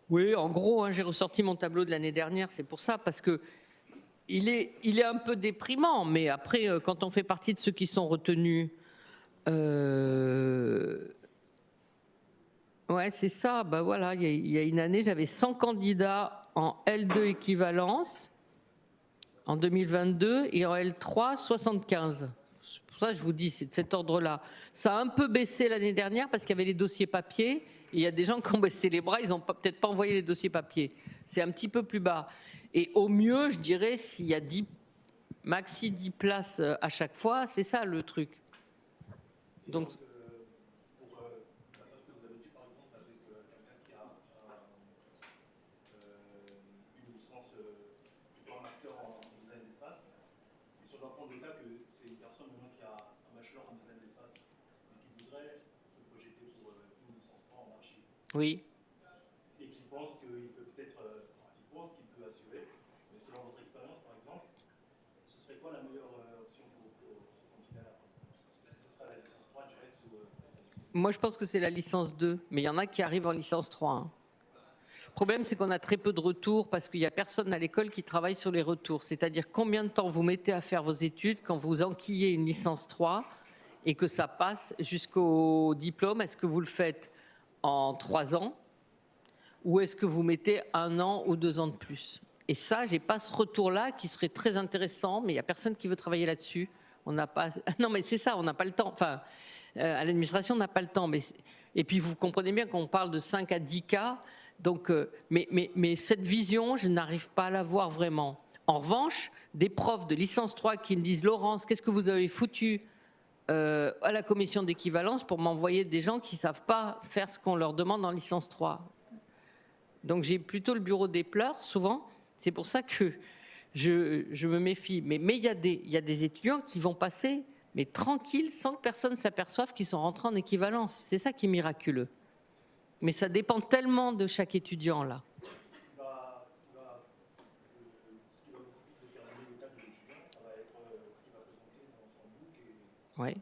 [SPEAKER 8] Oui, en gros, hein, j'ai ressorti mon tableau de l'année dernière, c'est pour ça, parce que il est un peu déprimant, mais après, quand on fait partie de ceux qui sont retenus, ouais, c'est ça. Bah voilà, il y a une année, j'avais 100 candidats en L2 équivalence en 2022 et en L3 75. C'est pour ça que je vous dis, c'est de cet ordre-là. Ça a un peu baissé l'année dernière parce qu'il y avait les dossiers papier. Et il y a des gens qui ont baissé les bras, ils n'ont peut-être pas envoyé les dossiers papier. C'est un petit peu plus bas. Et au mieux, je dirais, s'il y a maxi 10 places à chaque fois, c'est ça le truc. Donc,
[SPEAKER 11] parce que vous avez dit par exemple avec quelqu'un qui a une licence, plutôt un master en design d'espace, et si on va prendre le cas que c'est une personne maintenant qui a un bachelor en design d'espace et qui voudrait se projeter pour une licence 3 en archi.
[SPEAKER 8] Oui.
[SPEAKER 11] Et qui pense qu'il peut peut-être, il pense qu'il peut assurer, mais selon votre expérience par exemple, ce serait quoi la meilleure option pour ce candidat-là? Est-ce que ce sera la licence 3 directe ou
[SPEAKER 8] moi, je pense que c'est la licence 2, mais il y en a qui arrivent en licence 3. Hein. Le problème, c'est qu'on a très peu de retours parce qu'il n'y a personne à l'école qui travaille sur les retours. C'est-à-dire combien de temps vous mettez à faire vos études quand vous enquillez une licence 3 et que ça passe jusqu'au diplôme. Est-ce que vous le faites en 3 ans ou est-ce que vous mettez 1 an ou 2 ans de plus? Et ça, je n'ai pas ce retour-là qui serait très intéressant, mais il n'y a personne qui veut travailler là-dessus. On n'a pas... Non, mais c'est ça, on n'a pas le temps. Enfin, à l'administration, on n'a pas le temps. Et puis, vous comprenez bien qu'on parle de 5 à 10 cas. Donc, mais cette vision, je n'arrive pas à la voir vraiment. En revanche, des profs de licence 3 qui me disent « Laurence, qu'est-ce que vous avez foutu à la commission d'équivalence pour m'envoyer des gens qui ne savent pas faire ce qu'on leur demande en licence 3 ?» Donc, j'ai plutôt le bureau des pleurs, souvent. C'est pour ça que je me méfie. Mais il y a des étudiants qui vont passer, mais tranquilles, sans que personne s'aperçoive qu'ils sont rentrés en équivalence. C'est ça qui est miraculeux. Mais ça dépend tellement de chaque étudiant, là.
[SPEAKER 11] ce qui va beaucoup plus déterminer l'état de l'étudiant, ça va être ce qu'il va présenter dans son book.
[SPEAKER 8] Oui.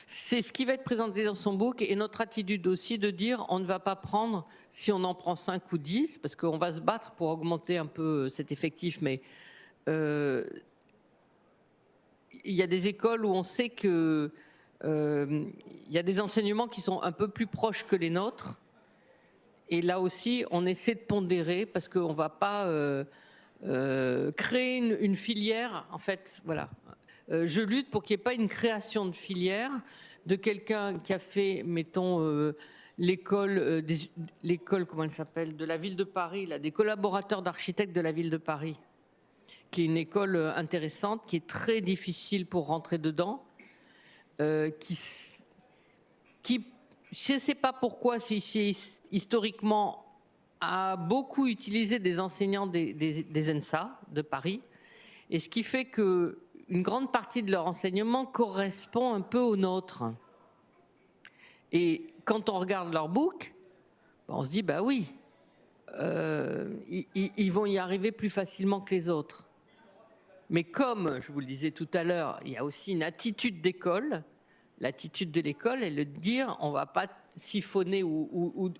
[SPEAKER 8] C'est ce qui va être présenté dans son book et notre attitude aussi de dire on ne va pas prendre, si on en prend 5 ou 10, parce qu'on va se battre pour augmenter un peu cet effectif, mais il y a des écoles où on sait que il y a des enseignements qui sont un peu plus proches que les nôtres. Et là aussi, on essaie de pondérer parce qu'on ne va pas créer une filière. En fait, voilà. Je lutte pour qu'il n'y ait pas une création de filière de quelqu'un qui a fait, mettons, l'école, comment elle s'appelle, de la ville de Paris, là, des collaborateurs d'architectes de la ville de Paris. qui est une école intéressante, qui est très difficile pour rentrer dedans, qui je ne sais pas pourquoi, si historiquement a beaucoup utilisé des enseignants des ENSA de Paris, et ce qui fait qu'une grande partie de leur enseignement correspond un peu au nôtre. Et quand on regarde leur book, on se dit, bah oui, ils vont y arriver plus facilement que les autres. Mais comme je vous le disais tout à l'heure, il y a aussi une attitude d'école. L'attitude de l'école est de dire on ne va pas siphonner ou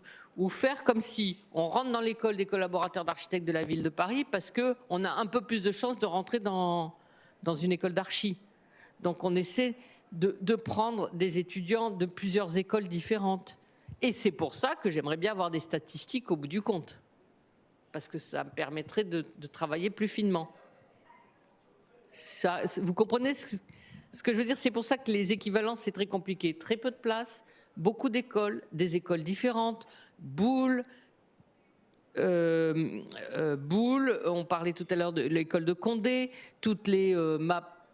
[SPEAKER 8] faire comme si on rentre dans l'école des collaborateurs d'architectes de la ville de Paris parce qu'on a un peu plus de chances de rentrer dans une école d'archi. Donc on essaie de prendre des étudiants de plusieurs écoles différentes. Et c'est pour ça que j'aimerais bien avoir des statistiques au bout du compte. Parce que ça me permettrait de travailler plus finement. Ça, vous comprenez ce que je veux dire? C'est pour ça que les équivalences, c'est très compliqué. Très peu de place, beaucoup d'écoles, des écoles différentes, Boulle, on parlait tout à l'heure de l'école de Condé, toutes les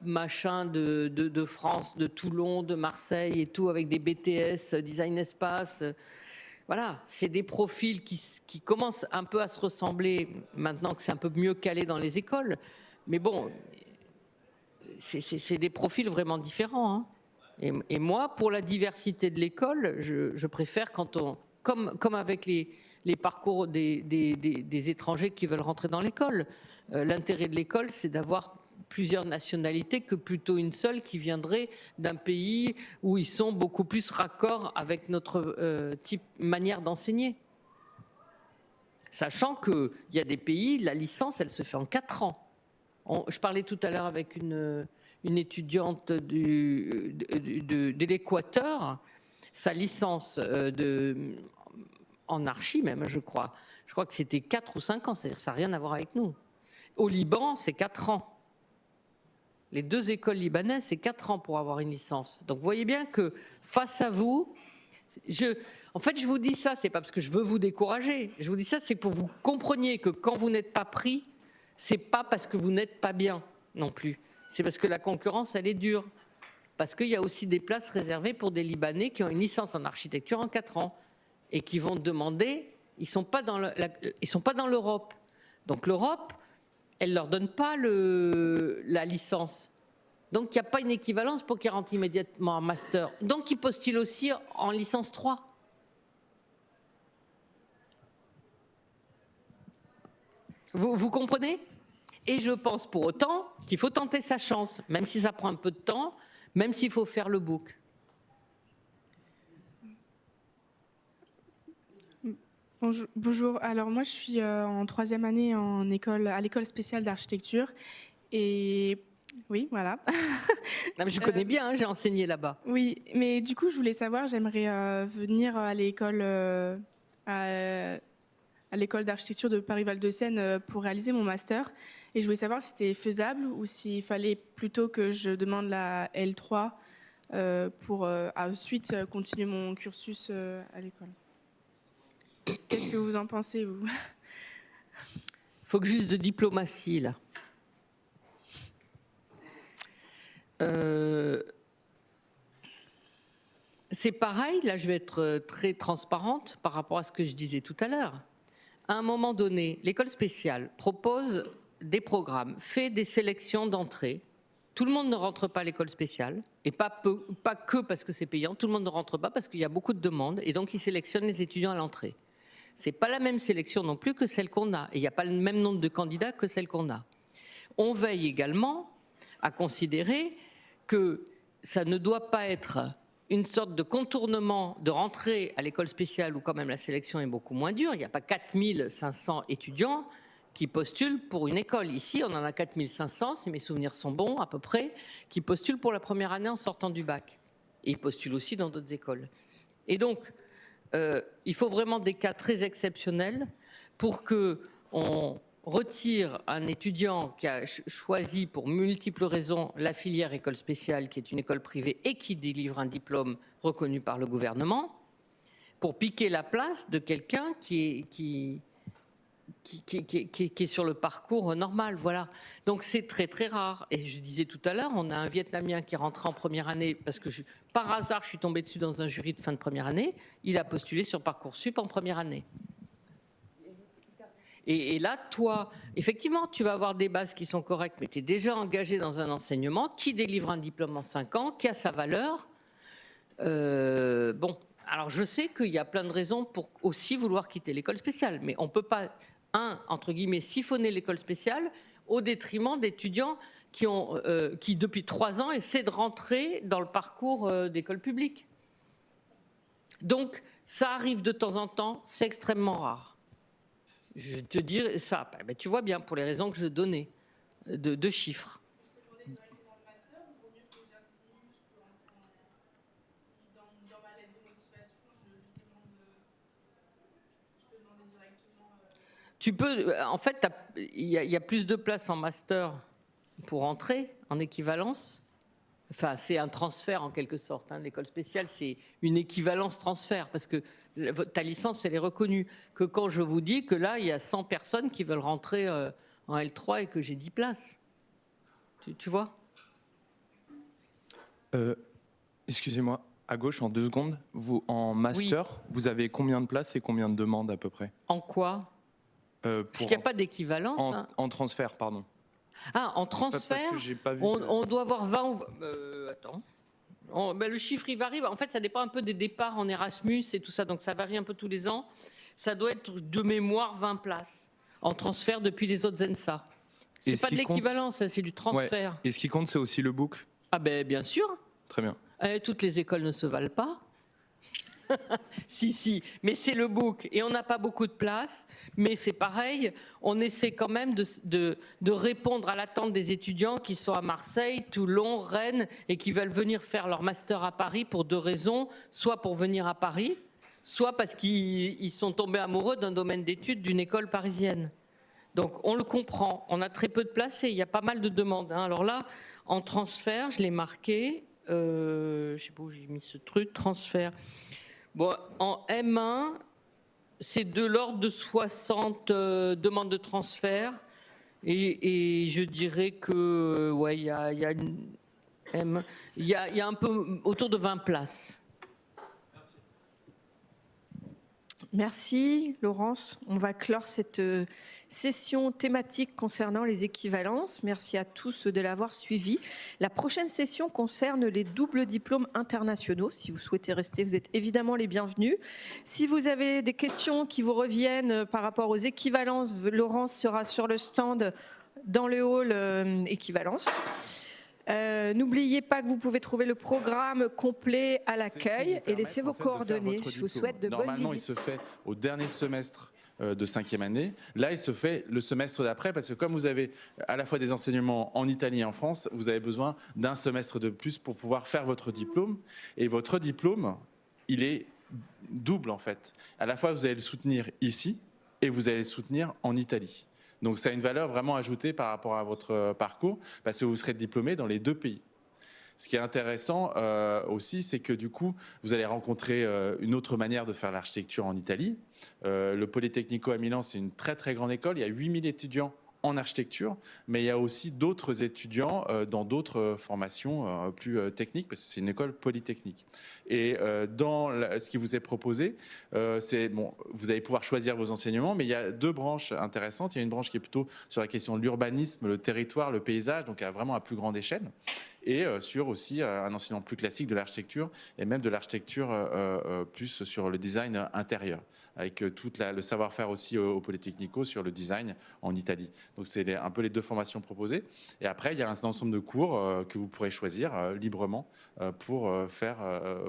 [SPEAKER 8] machins de France, de Toulon, de Marseille et tout, avec des BTS, design espace. Voilà, c'est des profils qui commencent un peu à se ressembler maintenant que c'est un peu mieux calé dans les écoles. Mais bon, c'est des profils vraiment différents. Hein. Et moi, pour la diversité de l'école, je préfère quand comme avec les parcours des étrangers qui veulent rentrer dans l'école. L'intérêt de l'école, c'est d'avoir plusieurs nationalités que plutôt une seule qui viendrait d'un pays où ils sont beaucoup plus raccord avec notre manière d'enseigner. Sachant qu'il y a des pays, la licence, elle se fait en 4 ans. Je parlais tout à l'heure avec une étudiante de l'Équateur, sa licence en archi même, je crois que c'était 4 ou 5 ans, c'est-à-dire ça n'a rien à voir avec nous. Au Liban, c'est 4 ans. Les 2 écoles libanaises, c'est 4 ans pour avoir une licence. Donc vous voyez bien que face à vous, en fait je vous dis ça, c'est pas parce que je veux vous décourager, je vous dis ça c'est pour que vous compreniez que quand vous n'êtes pas pris, c'est pas parce que vous n'êtes pas bien non plus. C'est parce que la concurrence, elle est dure. Parce qu'il y a aussi des places réservées pour des Libanais qui ont une licence en architecture en 4 ans et qui vont demander, ils sont pas dans l'Europe. Donc l'Europe, elle leur donne pas la licence. Donc il n'y a pas une équivalence pour qu'ils rentrent immédiatement en master. Donc ils postulent aussi en licence 3. Vous comprenez? Et je pense pour autant qu'il faut tenter sa chance, même si ça prend un peu de temps, même s'il faut faire le book.
[SPEAKER 12] Bonjour. Alors moi, je suis en 3e année à l'école spéciale d'architecture. Et oui, voilà.
[SPEAKER 8] Non, mais je connais bien, hein, j'ai enseigné là-bas.
[SPEAKER 12] Oui, mais du coup, je voulais savoir, j'aimerais venir à l'école d'architecture de Paris-Val-de-Seine pour réaliser mon master. Et je voulais savoir si c'était faisable ou s'il fallait plutôt que je demande la L3 pour ensuite continuer mon cursus à l'école. Qu'est-ce que vous en pensez, vous?
[SPEAKER 8] Il faut que juste de diplomatie, là. C'est pareil, là je vais être très transparente par rapport à ce que je disais tout à l'heure. À un moment donné, l'école spéciale propose des programmes, fait des sélections d'entrée. Tout le monde ne rentre pas à l'école spéciale, et pas que parce que c'est payant, tout le monde ne rentre pas parce qu'il y a beaucoup de demandes, et donc ils sélectionnent les étudiants à l'entrée. Ce n'est pas la même sélection non plus que celle qu'on a, et il n'y a pas le même nombre de candidats que celle qu'on a. On veille également à considérer que ça ne doit pas être une sorte de contournement de rentrée à l'école spéciale où quand même la sélection est beaucoup moins dure. Il n'y a pas 4500 étudiants qui postulent pour une école. Ici, on en a 4500, si mes souvenirs sont bons, à peu près, qui postulent pour la première année en sortant du bac. Et ils postulent aussi dans d'autres écoles. Et donc, il faut vraiment des cas très exceptionnels pour qu'on retire un étudiant qui a choisi pour multiples raisons la filière école spéciale, qui est une école privée et qui délivre un diplôme reconnu par le gouvernement, pour piquer la place de quelqu'un qui qui est sur le parcours normal, voilà. Donc c'est très très rare. Et je disais tout à l'heure, on a un Vietnamien qui est rentré en première année parce que par hasard je suis tombée dessus dans un jury de fin de première année. Il a postulé sur Parcoursup en première année. Et là, toi, effectivement, tu vas avoir des bases qui sont correctes, mais tu es déjà engagé dans un enseignement qui délivre un diplôme en 5 ans, qui a sa valeur. Bon, alors je sais qu'il y a plein de raisons pour aussi vouloir quitter l'école spéciale, mais on ne peut pas entre guillemets, siphonner l'école spéciale au détriment d'étudiants qui, depuis 3 ans, essaient de rentrer dans le parcours d'école publique. Donc, ça arrive de temps en temps, c'est extrêmement rare. Je te dirais ça, ben, tu vois bien, pour les raisons que je donnais, de chiffres. Tu peux, en fait, il y a plus de places en master pour entrer en équivalence. Enfin, c'est un transfert en quelque sorte. Hein. L'école spéciale, c'est une équivalence transfert parce que ta licence, elle est reconnue. Que quand je vous dis que là, il y a 100 personnes qui veulent rentrer en L3 et que j'ai 10 places. Tu vois ?
[SPEAKER 13] Excusez-moi, à gauche, en 2 secondes, vous, en master, oui. Vous avez combien de places et combien de demandes à peu près ?
[SPEAKER 8] En quoi ? Parce qu'il n'y a pas d'équivalence.
[SPEAKER 13] En transfert, pardon.
[SPEAKER 8] Ah, en transfert, on doit avoir 20 ou... attends. Le chiffre, il varie. En fait, ça dépend un peu des départs en Erasmus et tout ça. Donc, ça varie un peu tous les ans. Ça doit être de mémoire 20 places en transfert depuis les autres ENSA. C'est pas de l'équivalence, c'est du transfert.
[SPEAKER 13] Ouais. Et ce qui compte, c'est aussi le book ?
[SPEAKER 8] Ah ben, bien sûr.
[SPEAKER 13] Très bien.
[SPEAKER 8] Toutes les écoles ne se valent pas. Si, mais c'est le book et on n'a pas beaucoup de place, mais c'est pareil, on essaie quand même de répondre à l'attente des étudiants qui sont à Marseille, Toulon, Rennes et qui veulent venir faire leur master à Paris pour 2 raisons, soit pour venir à Paris, soit parce qu'ils sont tombés amoureux d'un domaine d'études d'une école parisienne. Donc on le comprend, on a très peu de place et il y a pas mal de demandes. Hein. Alors là, en transfert, je l'ai marqué, je sais pas où j'ai mis ce truc, transfert. Bon, en M1, c'est de l'ordre de 60 demandes de transfert. Et je dirais que, ouais, il y a un peu autour de 20 places.
[SPEAKER 7] Merci Laurence. On va clore cette session thématique concernant les équivalences. Merci à tous de l'avoir suivi. La prochaine session concerne les doubles diplômes internationaux. Si vous souhaitez rester, vous êtes évidemment les bienvenus. Si vous avez des questions qui vous reviennent par rapport aux équivalences, Laurence sera sur le stand dans le hall équivalence. N'oubliez pas que vous pouvez trouver le programme complet à l'accueil et laissez vos coordonnées. Je vous souhaite de bonnes visites.
[SPEAKER 14] Normalement, il se fait au dernier semestre de 5e année. Là, il se fait le semestre d'après parce que comme vous avez à la fois des enseignements en Italie et en France, vous avez besoin d'un semestre de plus pour pouvoir faire votre diplôme. Et votre diplôme, il est double en fait. À la fois, vous allez le soutenir ici et vous allez le soutenir en Italie. Donc ça a une valeur vraiment ajoutée par rapport à votre parcours parce que vous serez diplômé dans les 2 pays. Ce qui est intéressant aussi, c'est que du coup, vous allez rencontrer une autre manière de faire l'architecture en Italie. Le Politecnico à Milan, c'est une très très grande école. Il y a 8000 étudiants en architecture, mais il y a aussi d'autres étudiants dans d'autres formations plus techniques, parce que c'est une école polytechnique. Et dans ce qui vous est proposé, c'est bon, vous allez pouvoir choisir vos enseignements, mais il y a 2 branches intéressantes. Il y a une branche qui est plutôt sur la question de l'urbanisme, le territoire, le paysage, donc vraiment à plus grande échelle, et sur aussi un enseignement plus classique de l'architecture, et même de l'architecture plus sur le design intérieur, avec tout le savoir-faire aussi au Politecnico sur le design en Italie. Donc c'est un peu les 2 formations proposées. Et après, il y a un ensemble de cours que vous pourrez choisir librement pour faire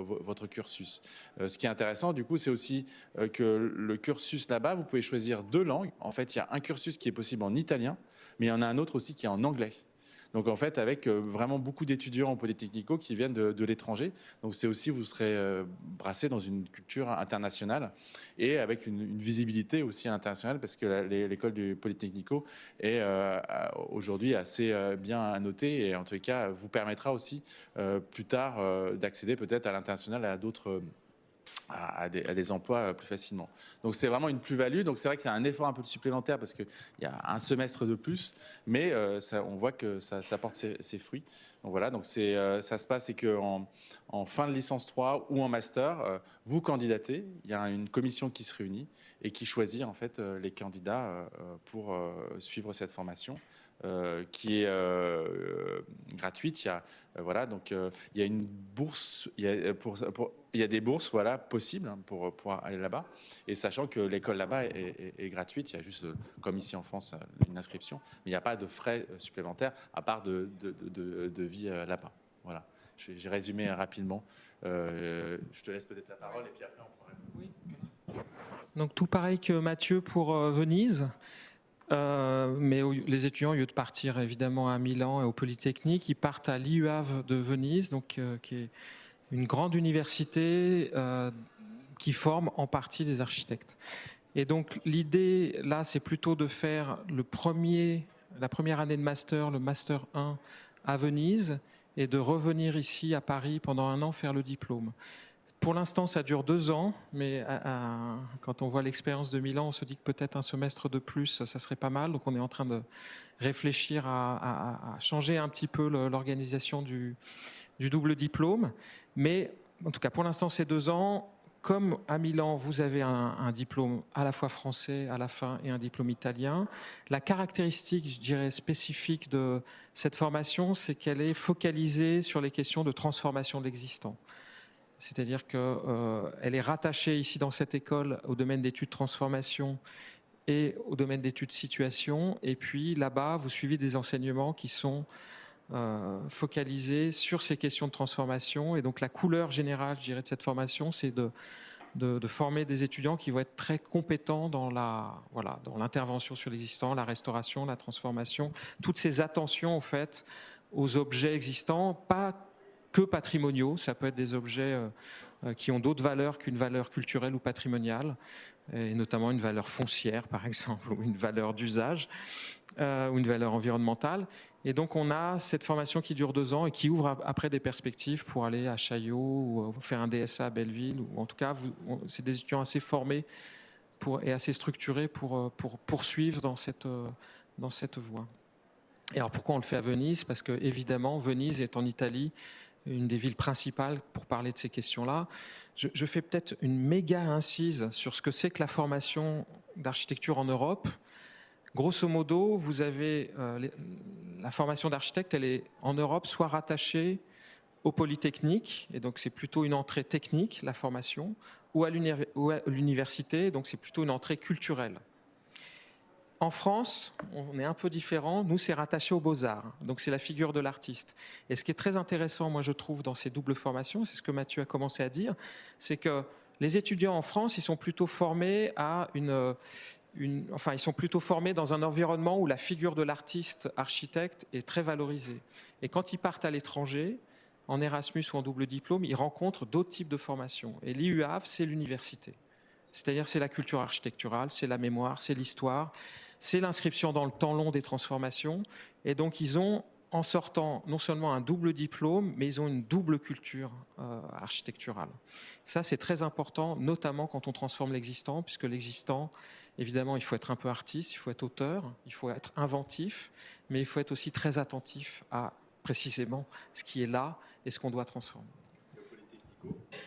[SPEAKER 14] votre cursus. Ce qui est intéressant, du coup, c'est aussi que le cursus là-bas, vous pouvez choisir 2 langues. En fait, il y a un cursus qui est possible en italien, mais il y en a un autre aussi qui est en anglais. Donc en fait, avec vraiment beaucoup d'étudiants en Politecnico qui viennent de l'étranger. Donc c'est aussi, vous serez brassé dans une culture internationale et avec une visibilité aussi internationale parce que l'école du Politecnico est aujourd'hui assez bien notée et en tout cas vous permettra aussi plus tard d'accéder peut-être à l'international à d'autres à des emplois plus facilement. Donc c'est vraiment une plus-value. Donc c'est vrai qu'il y a un effort un peu supplémentaire parce qu'il y a un semestre de plus, mais on voit que ça porte ses fruits. Donc voilà, donc ça se passe, c'est qu'en fin de licence 3 ou en master, vous candidatez, il y a une commission qui se réunit et qui choisit en fait les candidats pour suivre cette formation. Qui est gratuite. Il y a une bourse, il y a des bourses possibles pour pouvoir aller là-bas. Et sachant que l'école là-bas est gratuite, il y a juste, comme ici en France, une inscription, mais il n'y a pas de frais supplémentaires à part de vie là-bas. Voilà. J'ai résumé rapidement. Je te laisse peut-être la parole et puis après on pourra. Oui.
[SPEAKER 15] Donc tout pareil que Mathieu pour Venise. Mais les étudiants, au lieu de partir évidemment à Milan et au Polytechnique, ils partent à l'IUAV de Venise, donc, qui est une grande université qui forme en partie des architectes. Et donc l'idée là, c'est plutôt de faire la première année de master, le master 1 à Venise, et de revenir ici à Paris pendant un an faire le diplôme. Pour l'instant, ça dure 2 ans, mais quand on voit l'expérience de Milan, on se dit que peut-être un semestre de plus, ça serait pas mal. Donc on est en train de réfléchir à changer un petit peu l'organisation du double diplôme. Mais en tout cas, pour l'instant, c'est 2 ans. Comme à Milan, vous avez un diplôme à la fois français à la fin et un diplôme italien. La caractéristique, je dirais, spécifique de cette formation, c'est qu'elle est focalisée sur les questions de transformation de l'existant. C'est-à-dire qu'elle est rattachée ici dans cette école au domaine d'études transformation et au domaine d'études situation. Et puis là-bas, vous suivez des enseignements qui sont focalisés sur ces questions de transformation. Et donc la couleur générale, je dirais, de cette formation, c'est de former des étudiants qui vont être très compétents dans l'intervention sur l'existant, la restauration, la transformation, toutes ces attentions en fait aux objets existants, pas que patrimoniaux, ça peut être des objets qui ont d'autres valeurs qu'une valeur culturelle ou patrimoniale, et notamment une valeur foncière par exemple, ou une valeur d'usage, ou une valeur environnementale. Et donc on a cette formation qui dure 2 ans et qui ouvre après des perspectives pour aller à Chaillot ou faire un DSA à Belleville, ou en tout cas c'est des étudiants assez formés et assez structurés pour poursuivre dans cette voie. Et alors pourquoi on le fait à Venise? Parce que évidemment Venise est en Italie une des villes principales pour parler de ces questions-là. Je fais peut-être une méga incise sur ce que c'est que la formation d'architecture en Europe. Grosso modo, vous avez la formation d'architecte, elle est en Europe soit rattachée au Polytechnique, et donc c'est plutôt une entrée technique, la formation, ou à l'université, donc c'est plutôt une entrée culturelle. En France, on est un peu différent. Nous, c'est rattaché aux Beaux-Arts. Donc, c'est la figure de l'artiste. Et ce qui est très intéressant, moi, je trouve, dans ces doubles formations, c'est ce que Mathieu a commencé à dire, c'est que les étudiants en France, ils sont plutôt formés ils sont plutôt formés dans un environnement où la figure de l'artiste architecte est très valorisée. Et quand ils partent à l'étranger, en Erasmus ou en double diplôme, ils rencontrent d'autres types de formations. Et l'IUAV, c'est l'université. C'est-à-dire c'est la culture architecturale, c'est la mémoire, c'est l'histoire, c'est l'inscription dans le temps long des transformations. Et donc ils ont, en sortant, non seulement un double diplôme, mais ils ont une double culture architecturale. Ça, c'est très important, notamment quand on transforme l'existant, puisque l'existant, évidemment, il faut être un peu artiste, il faut être auteur, il faut être inventif, mais il faut être aussi très attentif à précisément ce qui est là et ce qu'on doit transformer.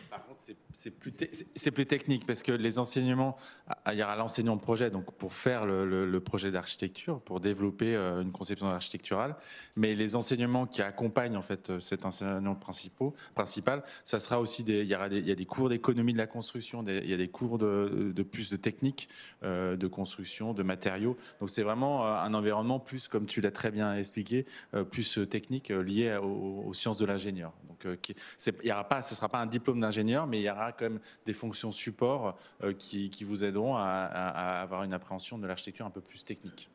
[SPEAKER 14] Par contre, c'est plus technique parce que les enseignements, il y aura l'enseignant de projet donc pour faire le projet d'architecture, pour développer une conception architecturale, mais les enseignements qui accompagnent en fait cet enseignement principal, ça sera aussi il y a des cours d'économie de la construction, il y a des cours de plus de technique de construction, de matériaux. Donc c'est vraiment un environnement plus, comme tu l'as très bien expliqué, plus technique lié aux sciences de l'ingénieur. Donc ce ne sera pas un diplôme d'ingénieur, mais il y aura quand même des fonctions support qui vous aideront à avoir une appréhension de l'architecture un peu plus technique.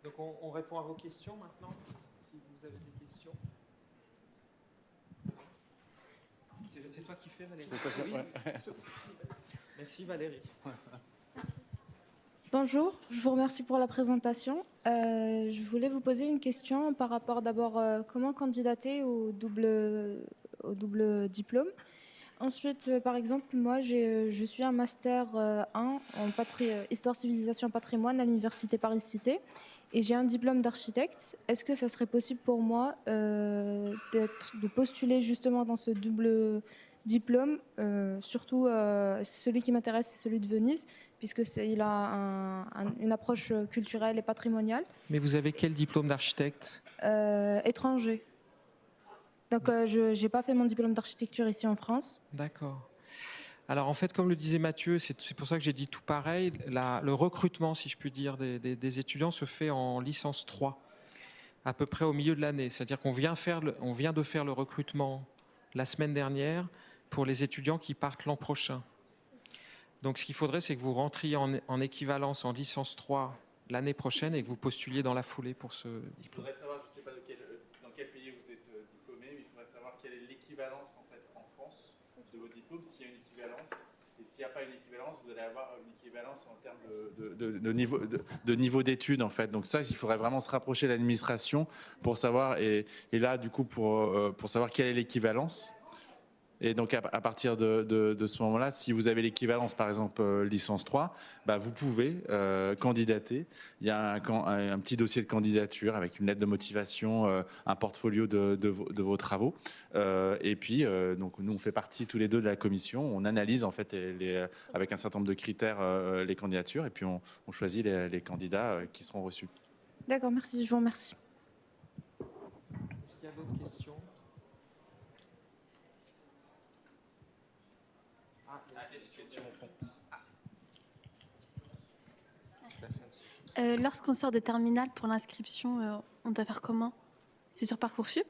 [SPEAKER 15] Donc on répond à vos questions maintenant, si vous avez des questions. C'est toi qui fais, Valérie. Oui. Merci Valérie.
[SPEAKER 5] Merci. Bonjour, je vous remercie pour la présentation. Je voulais vous poser une question par rapport d'abord comment candidater au double diplôme.
[SPEAKER 16] Ensuite, par exemple, moi, je suis un master 1 en histoire, civilisation, patrimoine à l'université Paris-Cité et j'ai un diplôme d'architecte. Est-ce que ça serait possible pour moi de postuler justement dans ce double diplôme, surtout celui qui m'intéresse, c'est celui de Venise, puisqu'il a une approche culturelle et patrimoniale.
[SPEAKER 15] Mais vous avez quel diplôme d'architecte ?
[SPEAKER 16] Étranger. Donc, je n'ai pas fait mon diplôme d'architecture ici en France.
[SPEAKER 15] D'accord. Alors, en fait, comme le disait Mathieu, c'est pour ça que j'ai dit tout pareil. Le recrutement, si je puis dire, des étudiants se fait en licence 3, à peu près au milieu de l'année. C'est-à-dire qu'on vient de faire le recrutement la semaine dernière pour les étudiants qui partent l'an prochain. Donc, ce qu'il faudrait, c'est que vous rentriez en équivalence en licence 3 l'année prochaine et que vous postuliez dans la foulée pour ce diplôme.
[SPEAKER 14] Il faudrait savoir, je ne sais pas dans quel pays vous êtes diplômé, mais il faudrait savoir quelle est l'équivalence en fait en France de votre diplôme, s'il y a une équivalence. Et s'il n'y a pas une équivalence, vous allez avoir une équivalence en termes de niveau d'études en fait. Donc ça, il faudrait vraiment se rapprocher de l'administration pour savoir, et là du coup pour savoir quelle est l'équivalence. Et donc à partir de ce moment-là, si vous avez l'équivalence, par exemple licence 3, bah, vous pouvez candidater. Il y a un petit dossier de candidature avec une lettre de motivation, un portfolio de vos travaux. Et puis, donc nous, on fait partie tous les deux de la commission. On analyse en fait avec un certain nombre de critères les candidatures et puis on choisit les candidats qui seront reçus.
[SPEAKER 16] D'accord, merci, je vous remercie.
[SPEAKER 15] Est-ce qu'il y a d'autres questions ?
[SPEAKER 17] Lorsqu'on sort de terminale pour l'inscription, on doit faire comment? C'est sur Parcoursup?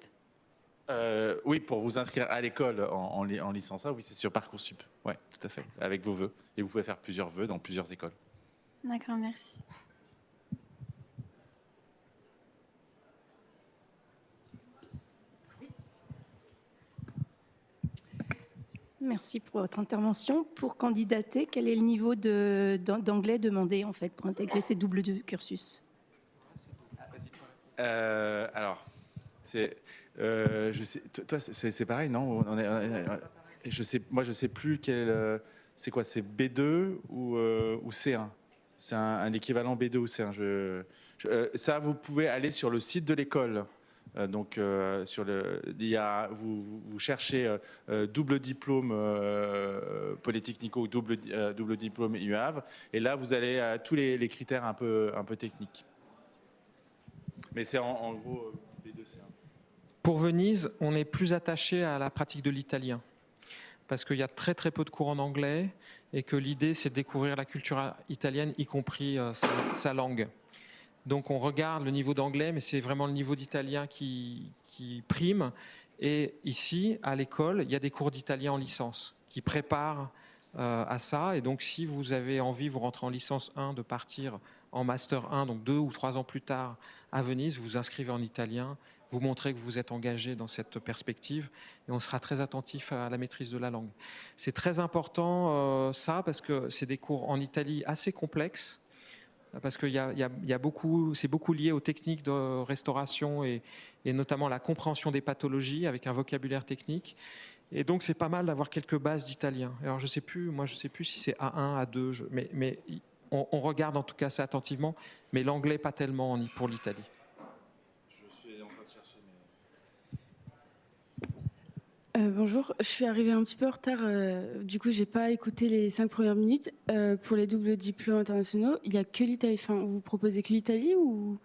[SPEAKER 14] Oui, pour vous inscrire à l'école en licence A, oui, c'est sur Parcoursup. Oui, tout à fait, avec vos vœux. Et vous pouvez faire plusieurs vœux dans plusieurs écoles.
[SPEAKER 17] D'accord, merci.
[SPEAKER 18] Merci pour votre intervention. Pour candidater, quel est le niveau d'anglais demandé en fait pour intégrer ces doubles cursus?
[SPEAKER 14] Alors, je sais, toi, c'est pareil, non? Moi, je sais plus quel. C'est quoi? C'est B2 ou C1? C'est un équivalent B2 ou C1. Ça, vous pouvez aller sur le site de l'école. Donc, vous cherchez double diplôme polytechnico ou double diplôme UAV, et là vous allez à tous les critères un peu techniques. Mais c'est en gros B2C1.
[SPEAKER 15] Pour Venise, on est plus attaché à la pratique de l'italien, parce qu'il y a très très peu de cours en anglais, et que l'idée c'est de découvrir la culture italienne, y compris sa langue. Donc on regarde le niveau d'anglais, mais c'est vraiment le niveau d'italien qui prime. Et ici, à l'école, il y a des cours d'italien en licence qui préparent à ça. Et donc si vous avez envie, vous rentrez en licence 1, de partir en master 1, donc 2 ou 3 ans plus tard à Venise, vous vous inscrivez en italien, vous montrez que vous êtes engagé dans cette perspective, et on sera très attentif à la maîtrise de la langue. C'est très important ça, parce que c'est des cours en Italie assez complexes, parce que c'est beaucoup lié aux techniques de restauration et notamment la compréhension des pathologies avec un vocabulaire technique. Et donc c'est pas mal d'avoir quelques bases d'italien. Alors je sais plus si c'est A1, A2, mais on regarde en tout cas ça attentivement, mais l'anglais pas tellement pour l'Italie.
[SPEAKER 14] Je suis en train de chercher.
[SPEAKER 12] Bonjour, je suis arrivée un petit peu en retard, du coup j'ai pas écouté les 5 premières minutes. Pour les doubles diplômes internationaux, il n'y a que l'Italie, enfin vous proposez que l'Italie ou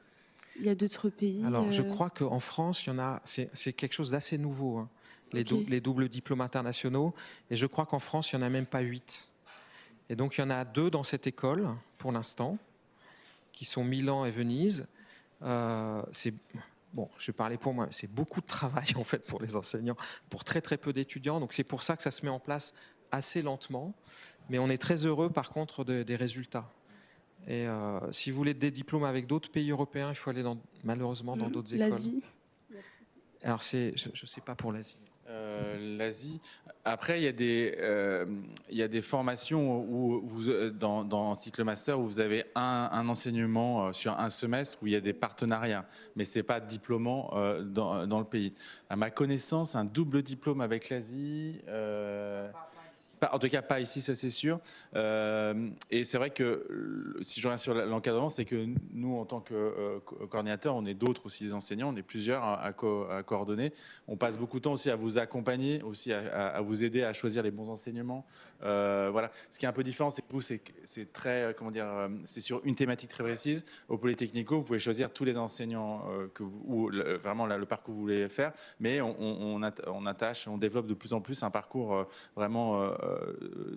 [SPEAKER 12] il y a d'autres pays?
[SPEAKER 15] Alors je crois qu'en France, c'est quelque chose d'assez nouveau, hein, les doubles diplômes internationaux, et je crois qu'en France il n'y en a même pas 8. Et donc il y en a 2 dans cette école pour l'instant, qui sont Milan et Venise. Bon, je vais parler pour moi, c'est beaucoup de travail en fait pour les enseignants, pour très très peu d'étudiants, donc c'est pour ça que ça se met en place assez lentement, mais on est très heureux par contre des résultats. Et si vous voulez des diplômes avec d'autres pays européens, il faut aller malheureusement dans d'autres écoles.
[SPEAKER 12] L'Asie?
[SPEAKER 15] Alors je ne sais pas pour l'Asie.
[SPEAKER 14] L'Asie. Après, il y a des formations où dans cycle master où vous avez un enseignement sur un semestre où il y a des partenariats, mais c'est pas diplômant dans le pays. À ma connaissance, un double diplôme avec l'Asie. En tout cas, pas ici, ça c'est sûr. Et c'est vrai que, si je reviens sur l'encadrement, c'est que nous, en tant que coordinateurs, on est d'autres aussi, des enseignants, on est plusieurs à coordonner. On passe beaucoup de temps aussi à vous accompagner, aussi à vous aider à choisir les bons enseignements. Voilà. Ce qui est un peu différent, c'est que vous, c'est très, c'est sur une thématique très précise. Au Polytechnico, vous pouvez choisir tous les enseignants vraiment le parcours que vous voulez faire, mais on attache, on développe de plus en plus un parcours vraiment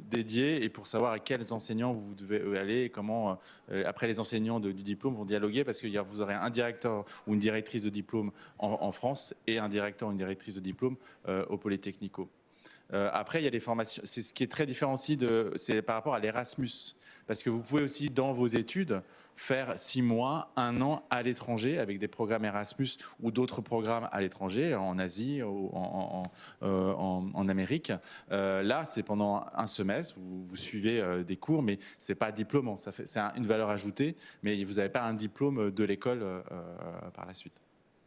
[SPEAKER 14] dédié et pour savoir à quels enseignants vous devez aller et comment après les enseignants du diplôme vont dialoguer, parce que vous aurez un directeur ou une directrice de diplôme en France et un directeur ou une directrice de diplôme au Polytechnico. Après, il y a des formations. C'est ce qui est très différent aussi c'est par rapport à l'Erasmus, parce que vous pouvez aussi dans vos études faire 6 mois, 1 an à l'étranger avec des programmes Erasmus ou d'autres programmes à l'étranger, en Asie ou en Amérique. Là, c'est pendant un semestre, vous suivez des cours, mais c'est pas diplômant. C'est une valeur ajoutée, mais vous n'avez pas un diplôme de l'école par la suite.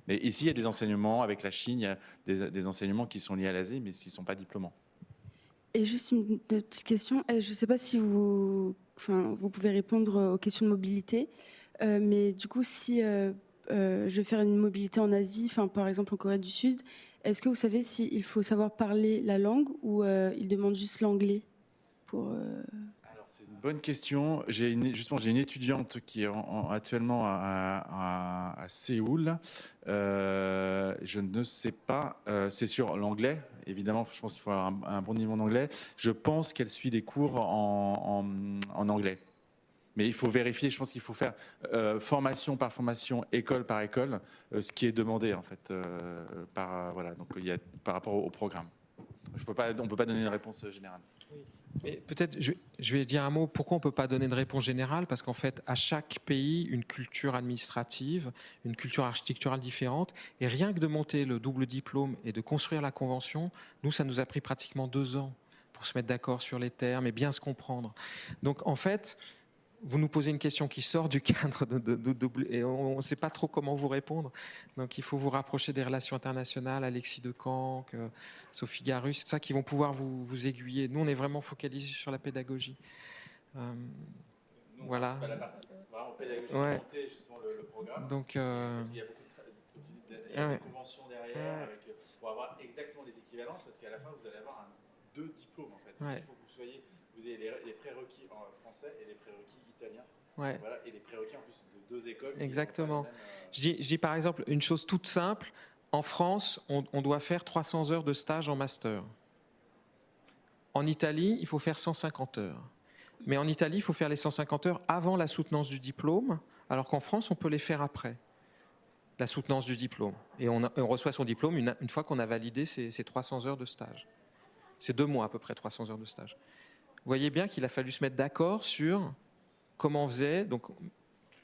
[SPEAKER 14] Mais ici, il y a des enseignements avec la Chine, il y a des enseignements qui sont liés à l'Asie, mais qui ne sont pas diplômants.
[SPEAKER 19] Et juste une petite question, je ne sais pas si vous pouvez répondre aux questions de mobilité, mais du coup, si je vais faire une mobilité en Asie, par exemple en Corée du Sud, est-ce que vous savez s'il faut savoir parler la langue ou ils demandent juste l'anglais pour...
[SPEAKER 14] C'est une bonne question. J'ai une étudiante qui est actuellement à Séoul. Je ne sais pas. C'est sur l'anglais. Évidemment, je pense qu'il faut avoir un bon niveau d'anglais. Je pense qu'elle suit des cours en anglais. Mais il faut vérifier. Je pense qu'il faut faire formation par formation, école par école, ce qui est demandé en fait Donc il y a par rapport au programme. On ne peut pas donner une réponse générale.
[SPEAKER 15] Mais peut-être, je vais dire un mot, pourquoi on ne peut pas donner de réponse générale? Parce qu'en fait, à chaque pays, une culture administrative, une culture architecturale différente, et rien que de monter le double diplôme et de construire la convention, nous, ça nous a pris pratiquement 2 ans pour se mettre d'accord sur les termes et bien se comprendre. Donc, en fait, vous nous posez une question qui sort du cadre de double, et on ne sait pas trop comment vous répondre. Donc il faut vous rapprocher des relations internationales, Alexis Decanque, Sophie Garus, tout ça, qui vont pouvoir vous aiguiller. Nous, on est vraiment focalisés sur la pédagogie. Voilà.
[SPEAKER 14] C'est pas la partie vraiment pédagogique,
[SPEAKER 15] ouais.
[SPEAKER 14] Monter justement le programme.
[SPEAKER 15] Donc,
[SPEAKER 14] parce qu'il y a beaucoup de conventions derrière pour avoir exactement les équivalences, parce qu'à la fin, vous allez avoir 2 diplômes en fait.
[SPEAKER 15] Ouais.
[SPEAKER 14] Il faut que vous ayez les prérequis en français et les prérequis italiens.
[SPEAKER 15] Ouais.
[SPEAKER 14] Voilà, et les prérequis en plus de 2 écoles.
[SPEAKER 15] Exactement. Je dis par exemple une chose toute simple. En France, on doit faire 300 heures de stage en master. En Italie, il faut faire 150 heures. Mais en Italie, il faut faire les 150 heures avant la soutenance du diplôme, alors qu'en France, on peut les faire après la soutenance du diplôme. Et on reçoit son diplôme une fois qu'on a validé ces 300 heures de stage. C'est 2 mois à peu près, 300 heures de stage. Vous voyez bien qu'il a fallu se mettre d'accord sur comment on faisait. Donc,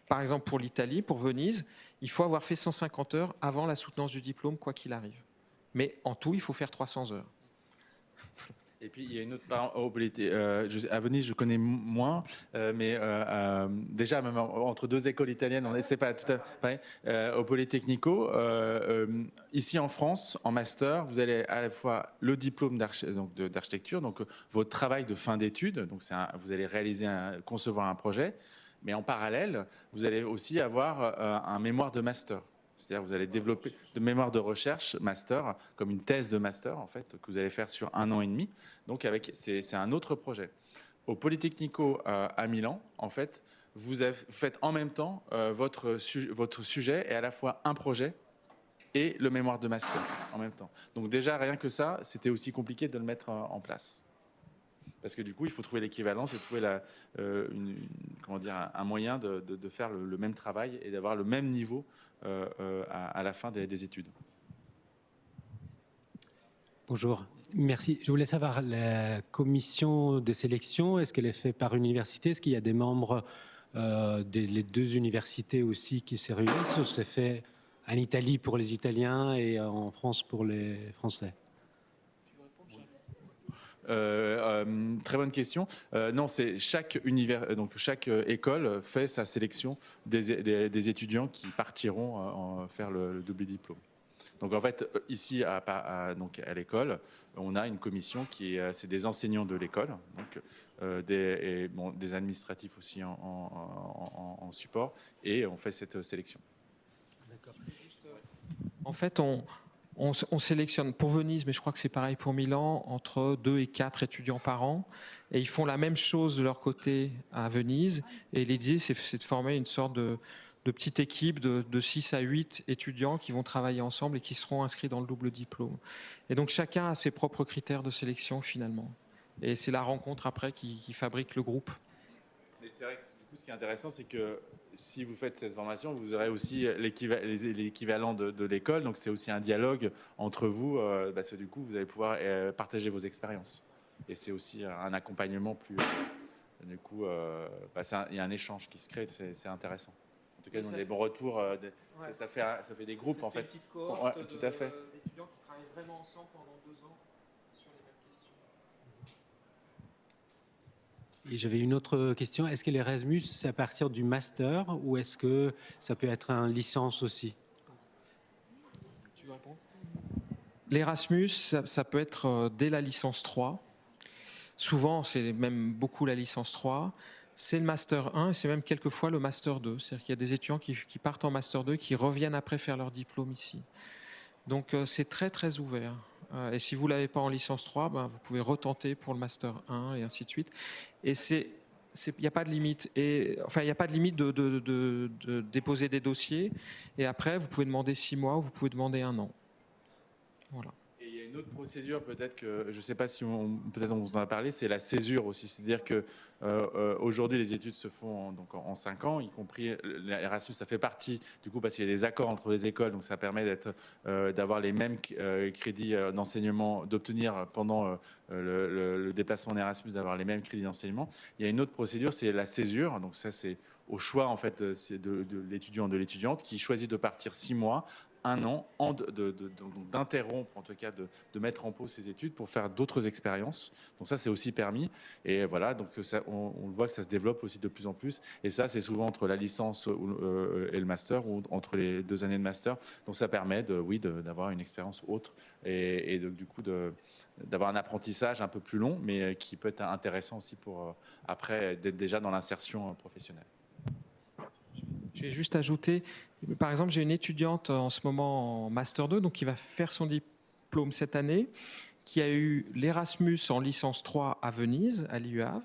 [SPEAKER 15] par exemple, pour l'Italie, pour Venise, il faut avoir fait 150 heures avant la soutenance du diplôme, quoi qu'il arrive. Mais en tout, il faut faire 300 heures.
[SPEAKER 14] Et puis, il y a une autre à Venise, je connais moins, mais déjà, même entre 2 écoles italiennes, c'est pas tout à fait pareil. Au Polytechnico, ici en France, en master, vous allez à la fois le diplôme d'architecture, donc votre travail de fin d'études, donc vous allez concevoir un projet, mais en parallèle, vous allez aussi avoir un mémoire de master. C'est-à-dire que vous allez développer de mémoire de recherche master, comme une thèse de master en fait, que vous allez faire sur 1 an et demi. Donc c'est un autre projet. Au Polytechnico à Milan, en fait, vous faites en même temps votre sujet et à la fois un projet et le mémoire de master en même temps. Donc déjà rien que ça, c'était aussi compliqué de le mettre en place. Parce que du coup, il faut trouver l'équivalence et trouver un moyen de faire le même travail et d'avoir le même niveau à la fin des études.
[SPEAKER 20] Bonjour, merci. Je voulais savoir, la commission de sélection, est-ce qu'elle est faite par université? Est-ce qu'il y a des membres des 2 universités aussi qui se réunissent, ou c'est fait en Italie pour les Italiens et en France pour les Français?
[SPEAKER 14] Très bonne question. Non, c'est chaque école fait sa sélection des étudiants qui partiront faire le double diplôme. Donc en fait, ici à l'école, on a une commission c'est des enseignants de l'école, donc des administratifs aussi en support, et on fait cette sélection.
[SPEAKER 15] D'accord. En fait, on sélectionne pour Venise, mais je crois que c'est pareil pour Milan, entre 2 et 4 étudiants par an. Et ils font la même chose de leur côté à Venise. Et l'idée, c'est de former une sorte de petite équipe de 6 à 8 étudiants qui vont travailler ensemble et qui seront inscrits dans le double diplôme. Et donc chacun a ses propres critères de sélection finalement. Et c'est la rencontre après qui fabrique le groupe.
[SPEAKER 14] Mais c'est vrai que du coup, ce qui est intéressant, c'est que si vous faites cette formation, vous aurez aussi l'équivalent de l'école. Donc c'est aussi un dialogue entre vous, parce que du coup, vous allez pouvoir partager vos expériences. Et c'est aussi un accompagnement plus. Du coup, il y a un échange qui se crée. C'est intéressant. En tout cas, nous, on a des bons retours. Ça fait des groupes en fait.
[SPEAKER 15] Une petite cohorte
[SPEAKER 14] tout à fait.
[SPEAKER 15] d'étudiants qui travaillent vraiment ensemble pendant 2 ans sur les mêmes questions.
[SPEAKER 20] Et j'avais une autre question. Est-ce que l'Erasmus, c'est à partir du master ou est-ce que ça peut être un licence aussi?
[SPEAKER 15] Tu veux répondre? L'Erasmus, ça peut être dès la licence 3. Souvent, c'est même beaucoup la licence 3. C'est le Master 1 et c'est même quelquefois le Master 2. C'est-à-dire qu'il y a des étudiants qui partent en Master 2 qui reviennent après faire leur diplôme ici. Donc c'est très très ouvert. Et si vous ne l'avez pas en licence 3, vous pouvez retenter pour le Master 1 et ainsi de suite. Et il n'y a pas de limite. Il n'y a pas de limite de déposer des dossiers. Et après, vous pouvez demander 6 mois ou vous pouvez demander 1 an. Voilà.
[SPEAKER 14] Et il y a une autre procédure, peut-être que, je ne sais pas si peut-être on vous en a parlé, c'est la césure aussi. C'est-à-dire que aujourd'hui, les études se font en 5 ans, y compris l'Erasmus, ça fait partie, du coup, parce qu'il y a des accords entre les écoles, donc ça permet d'avoir les mêmes crédits d'enseignement, d'obtenir pendant le déplacement en Erasmus, d'avoir les mêmes crédits d'enseignement. Il y a une autre procédure, c'est la césure. Donc ça, c'est au choix en fait, de l'étudiant, de l'étudiante, qui choisit de partir 6 mois, 1 an, d'interrompre, en tout cas de mettre en pause ses études pour faire d'autres expériences. Donc ça, c'est aussi permis. Et voilà, donc on voit que ça se développe aussi de plus en plus. Et ça, c'est souvent entre la licence et le master, ou entre les 2 années de master. Donc ça permet d'avoir une expérience autre et du coup d'avoir un apprentissage un peu plus long, mais qui peut être intéressant aussi pour après d'être déjà dans l'insertion professionnelle.
[SPEAKER 15] Je vais juste ajouter, par exemple, j'ai une étudiante en ce moment en Master 2, donc qui va faire son diplôme cette année, qui a eu l'Erasmus en licence 3 à Venise, à l'IUAV,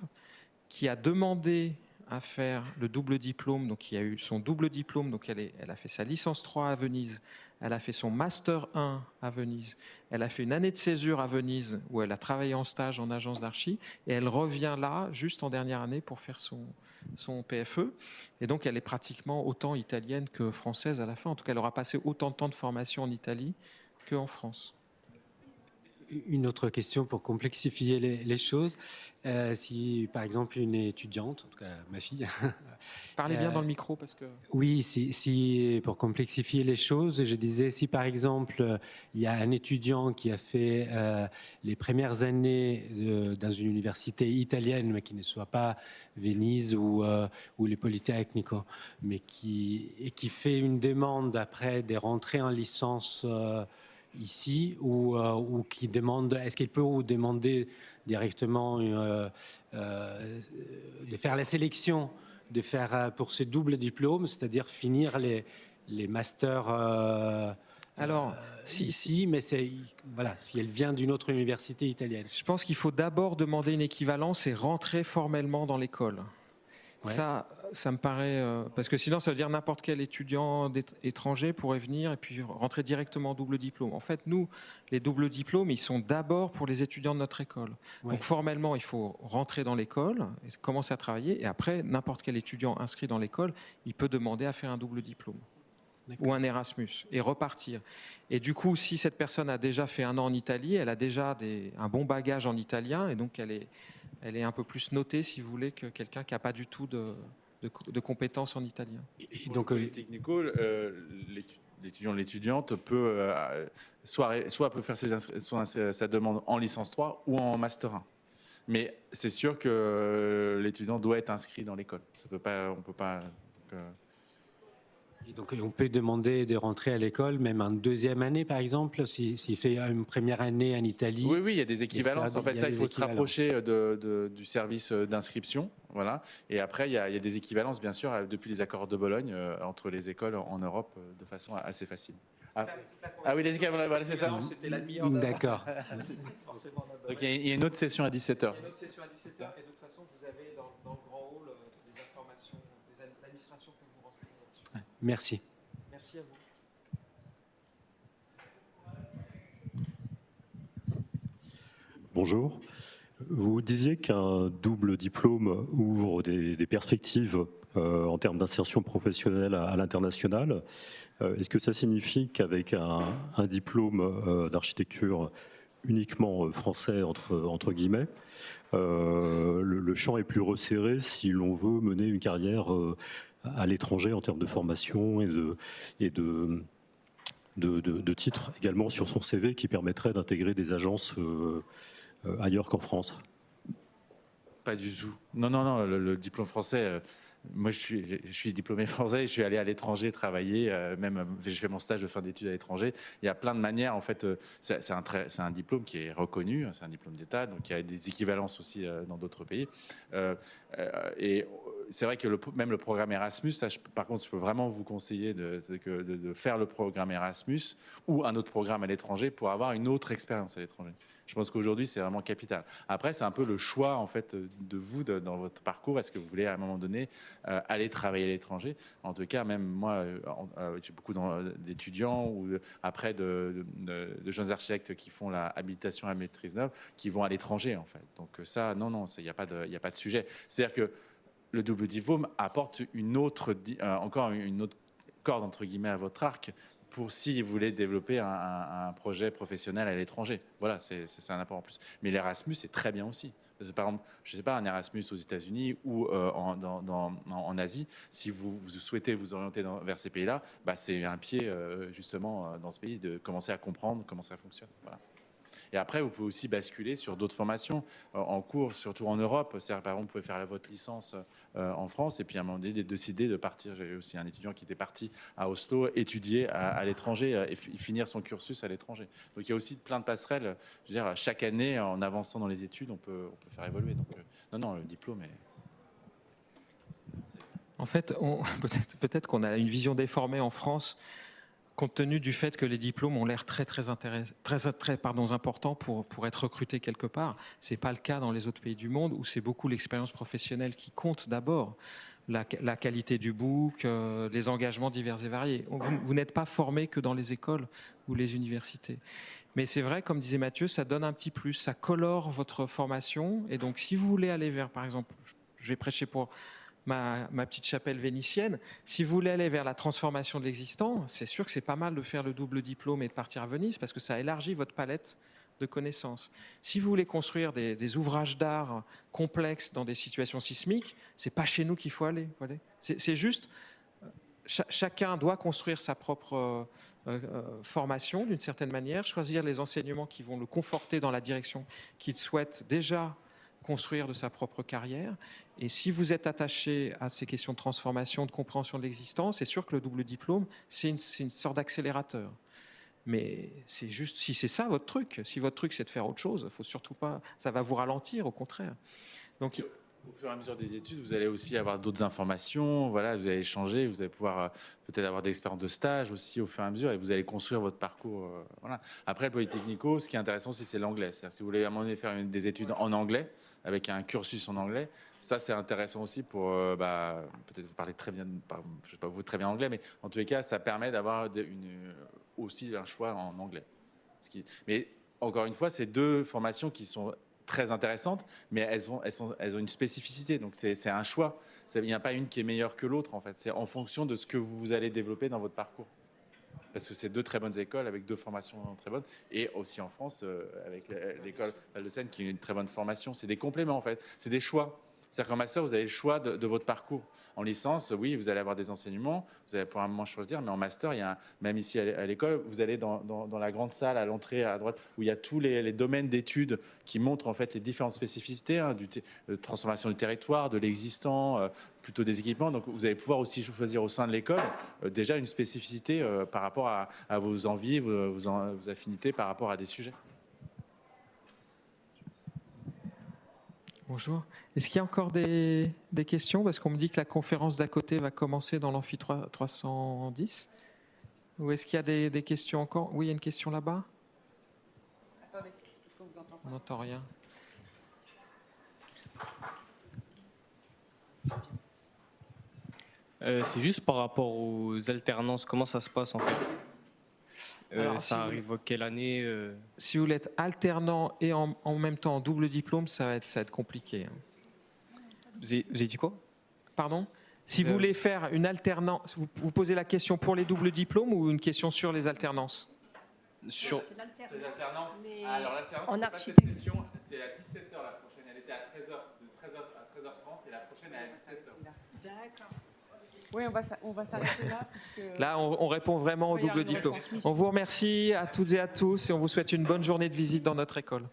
[SPEAKER 15] qui a demandé à faire le double diplôme, donc qui a eu son double diplôme, donc elle a fait sa licence 3 à Venise, elle a fait son Master 1 à Venise, elle a fait une année de césure à Venise où elle a travaillé en stage en agence d'archi et elle revient là juste en dernière année pour faire son PFE. Et donc elle est pratiquement autant italienne que française à la fin. En tout cas, elle aura passé autant de temps de formation en Italie qu'en France.
[SPEAKER 20] Une autre question pour complexifier les choses. Si, par exemple, une étudiante, en tout cas ma fille...
[SPEAKER 15] Parlez bien dans le micro parce que...
[SPEAKER 20] Oui, si pour complexifier les choses, je disais, si par exemple, il y a un étudiant qui a fait les premières années dans une université italienne, mais qui ne soit pas Venise ou les Politecnico, mais qui fait une demande après de rentrer en licence... ici ou qui demande, est-ce qu'il peut demander directement de faire la sélection, de faire pour ce double diplôme, c'est-à-dire finir les masters ici, mais voilà, si elle vient d'une autre université italienne.
[SPEAKER 15] Je pense qu'il faut d'abord demander une équivalence et rentrer formellement dans l'école. Ouais. Ça me paraît... parce que sinon, ça veut dire n'importe quel étudiant étranger pourrait venir et puis rentrer directement en double diplôme. En fait, nous, les doubles diplômes, ils sont d'abord pour les étudiants de notre école. Ouais. Donc formellement, il faut rentrer dans l'école, et commencer à travailler, et après, n'importe quel étudiant inscrit dans l'école, il peut demander à faire un double diplôme ou un Erasmus et repartir. Et du coup, si cette personne a déjà fait 1 an en Italie, elle a déjà un bon bagage en italien, et donc elle est un peu plus notée, si vous voulez, que quelqu'un qui n'a pas du tout de compétences en italien.
[SPEAKER 14] Et donc, les technicaux, l'étudiante peut soit peut faire sa demande en licence 3 ou en master 1. Mais c'est sûr que l'étudiant doit être inscrit dans l'école. On peut pas.
[SPEAKER 20] Et donc on peut demander de rentrer à l'école, même en deuxième année, par exemple, s'il fait une première année en Italie.
[SPEAKER 14] Oui, il y a des équivalences. En fait, il faut se rapprocher du service d'inscription. Voilà. Et après, il y a des équivalences, bien sûr, depuis les accords de Bologne, entre les écoles en Europe, de façon assez facile. Ah oui, les équivalences, voilà, c'est ça.
[SPEAKER 15] C'était la demi-heure.
[SPEAKER 20] D'accord.
[SPEAKER 14] Donc il y a une autre session à 17h.
[SPEAKER 15] Il y a une autre session à 17h. Et de toute façon, vous avez dans le grand hall des informations, l'administration peut vous renseigner là-dessus.
[SPEAKER 20] Merci.
[SPEAKER 15] Merci à vous.
[SPEAKER 21] Bonjour. Vous disiez qu'un double diplôme ouvre des perspectives en termes d'insertion professionnelle à l'international. Est-ce que ça signifie qu'avec un diplôme d'architecture uniquement français, entre guillemets, le champ est plus resserré si l'on veut mener une carrière à l'étranger en termes de formation et de titres également sur son CV qui permettrait d'intégrer des agences ailleurs qu'en France?
[SPEAKER 14] Pas du tout. Non, le diplôme français... Moi, je suis diplômé français, je suis allé à l'étranger travailler, même j'ai fait mon stage de fin d'études à l'étranger. Il y a plein de manières, en fait, c'est un diplôme qui est reconnu, c'est un diplôme d'État, donc il y a des équivalences aussi dans d'autres pays. Et c'est vrai que même le programme Erasmus, par contre, je peux vraiment vous conseiller de faire le programme Erasmus ou un autre programme à l'étranger pour avoir une autre expérience à l'étranger. Je pense qu'aujourd'hui, c'est vraiment capital. Après, c'est un peu le choix, en fait, de vous dans votre parcours. Est-ce que vous voulez, à un moment donné, aller travailler à l'étranger? En tout cas, même moi, j'ai beaucoup d'étudiants ou après de jeunes architectes qui font la habilitation à maîtrise d'œuvre, qui vont à l'étranger, en fait. Donc ça, non, il n'y a pas de sujet. C'est-à-dire que le double diplôme apporte encore une autre corde, entre guillemets, à votre arc, pour si vous voulez développer un projet professionnel à l'étranger. Voilà, c'est un apport en plus. Mais l'Erasmus, c'est très bien aussi. Par exemple, je ne sais pas, un Erasmus aux États-Unis ou en Asie, si vous souhaitez vous orienter vers ces pays-là, c'est un pied justement dans ce pays de commencer à comprendre comment ça fonctionne. Voilà. Et après, vous pouvez aussi basculer sur d'autres formations en cours, surtout en Europe. C'est-à-dire, par exemple, vous pouvez faire votre licence en France et puis à un moment donné, décider de partir. J'ai aussi un étudiant qui était parti à Oslo étudier à l'étranger et finir son cursus à l'étranger. Donc il y a aussi plein de passerelles. Je veux dire, chaque année, en avançant dans les études, on peut faire évoluer. Donc non, le diplôme est...
[SPEAKER 15] En fait, peut-être qu'on a une vision déformée en France, compte tenu du fait que les diplômes ont l'air très importants pour être recrutés quelque part. Ce n'est pas le cas dans les autres pays du monde où c'est beaucoup l'expérience professionnelle qui compte d'abord, la qualité du book, les engagements divers et variés. Vous n'êtes pas formé que dans les écoles ou les universités. Mais c'est vrai, comme disait Mathieu, ça donne un petit plus, ça colore votre formation. Et donc, si vous voulez aller vers, par exemple, je vais prêcher pour... Ma petite chapelle vénitienne, si vous voulez aller vers la transformation de l'existant, c'est sûr que c'est pas mal de faire le double diplôme et de partir à Venise parce que ça élargit votre palette de connaissances. Si vous voulez construire des ouvrages d'art complexes dans des situations sismiques, c'est pas chez nous qu'il faut aller. Voilà. C'est juste, chacun doit construire sa propre formation d'une certaine manière, choisir les enseignements qui vont le conforter dans la direction qu'il souhaite déjà construire de sa propre carrière. Et si vous êtes attaché à ces questions de transformation, de compréhension de l'existence, c'est sûr que le double diplôme, c'est une sorte d'accélérateur. Mais c'est juste, si c'est ça votre truc, si votre truc c'est de faire autre chose, faut surtout pas, ça va vous ralentir, au contraire. Donc,
[SPEAKER 14] au fur et à mesure des études, vous allez aussi avoir d'autres informations, voilà, vous allez échanger, vous allez pouvoir peut-être avoir des expériences de stage aussi au fur et à mesure et vous allez construire votre parcours. Voilà. Après, le Polytechnico, ce qui est intéressant aussi, c'est l'anglais. C'est-à-dire, si vous voulez à un moment donné faire des études en anglais, avec un cursus en anglais, ça c'est intéressant aussi pour, peut-être vous parlez très bien, je sais pas vous très bien anglais, mais en tous les cas, ça permet d'avoir aussi un choix en anglais. Mais encore une fois, c'est deux formations qui sont très intéressantes, mais elles ont une spécificité. Donc c'est un choix. Il n'y a pas une qui est meilleure que l'autre en fait. C'est en fonction de ce que vous allez développer dans votre parcours. Parce que c'est deux très bonnes écoles avec deux formations très bonnes. Et aussi en France, avec l'école Val de Seine qui a une très bonne formation. C'est des compléments en fait. C'est des choix. C'est-à-dire qu'en master, vous avez le choix de votre parcours. En licence, oui, vous allez avoir des enseignements, vous allez pour un moment choisir, mais en master, il y a même ici à l'école, vous allez dans la grande salle à l'entrée à droite, où il y a tous les domaines d'études qui montrent en fait les différentes spécificités de transformation du territoire, de l'existant, plutôt des équipements. Donc vous allez pouvoir aussi choisir au sein de l'école déjà une spécificité par rapport à vos envies, vos affinités par rapport à des sujets.
[SPEAKER 15] Bonjour. Est-ce qu'il y a encore des questions? Parce qu'on me dit que la conférence d'à côté va commencer dans l'amphi 310. Ou est-ce qu'il y a des questions encore? Oui, il y a une question là-bas.
[SPEAKER 2] Attendez, est-ce qu'on vous entend?
[SPEAKER 15] On n'entend rien.
[SPEAKER 22] C'est juste par rapport aux alternances, comment ça se passe en fait?
[SPEAKER 15] Alors,
[SPEAKER 22] ça arrive quelle année
[SPEAKER 15] Si vous voulez être alternant et en même temps en double diplôme, ça va être compliqué.
[SPEAKER 22] Vous avez dit quoi?
[SPEAKER 15] Pardon? Si vous voulez faire une alternance, vous posez la question pour les doubles diplômes ou une question sur les alternances?
[SPEAKER 22] Sur
[SPEAKER 14] l'alternance.
[SPEAKER 18] Mais
[SPEAKER 14] Alors l'alternance,
[SPEAKER 18] en
[SPEAKER 14] c'est pas
[SPEAKER 18] architecture.
[SPEAKER 14] cette question, c'est à 17h la prochaine. Elle était à 13h, de 13h à 13h30 et la prochaine est à 17h.
[SPEAKER 2] D'accord. Oui, on va s'arrêter là. Puisque...
[SPEAKER 15] Là, on répond vraiment au double diplôme. On vous remercie à toutes et à tous et on vous souhaite une bonne journée de visite dans notre école.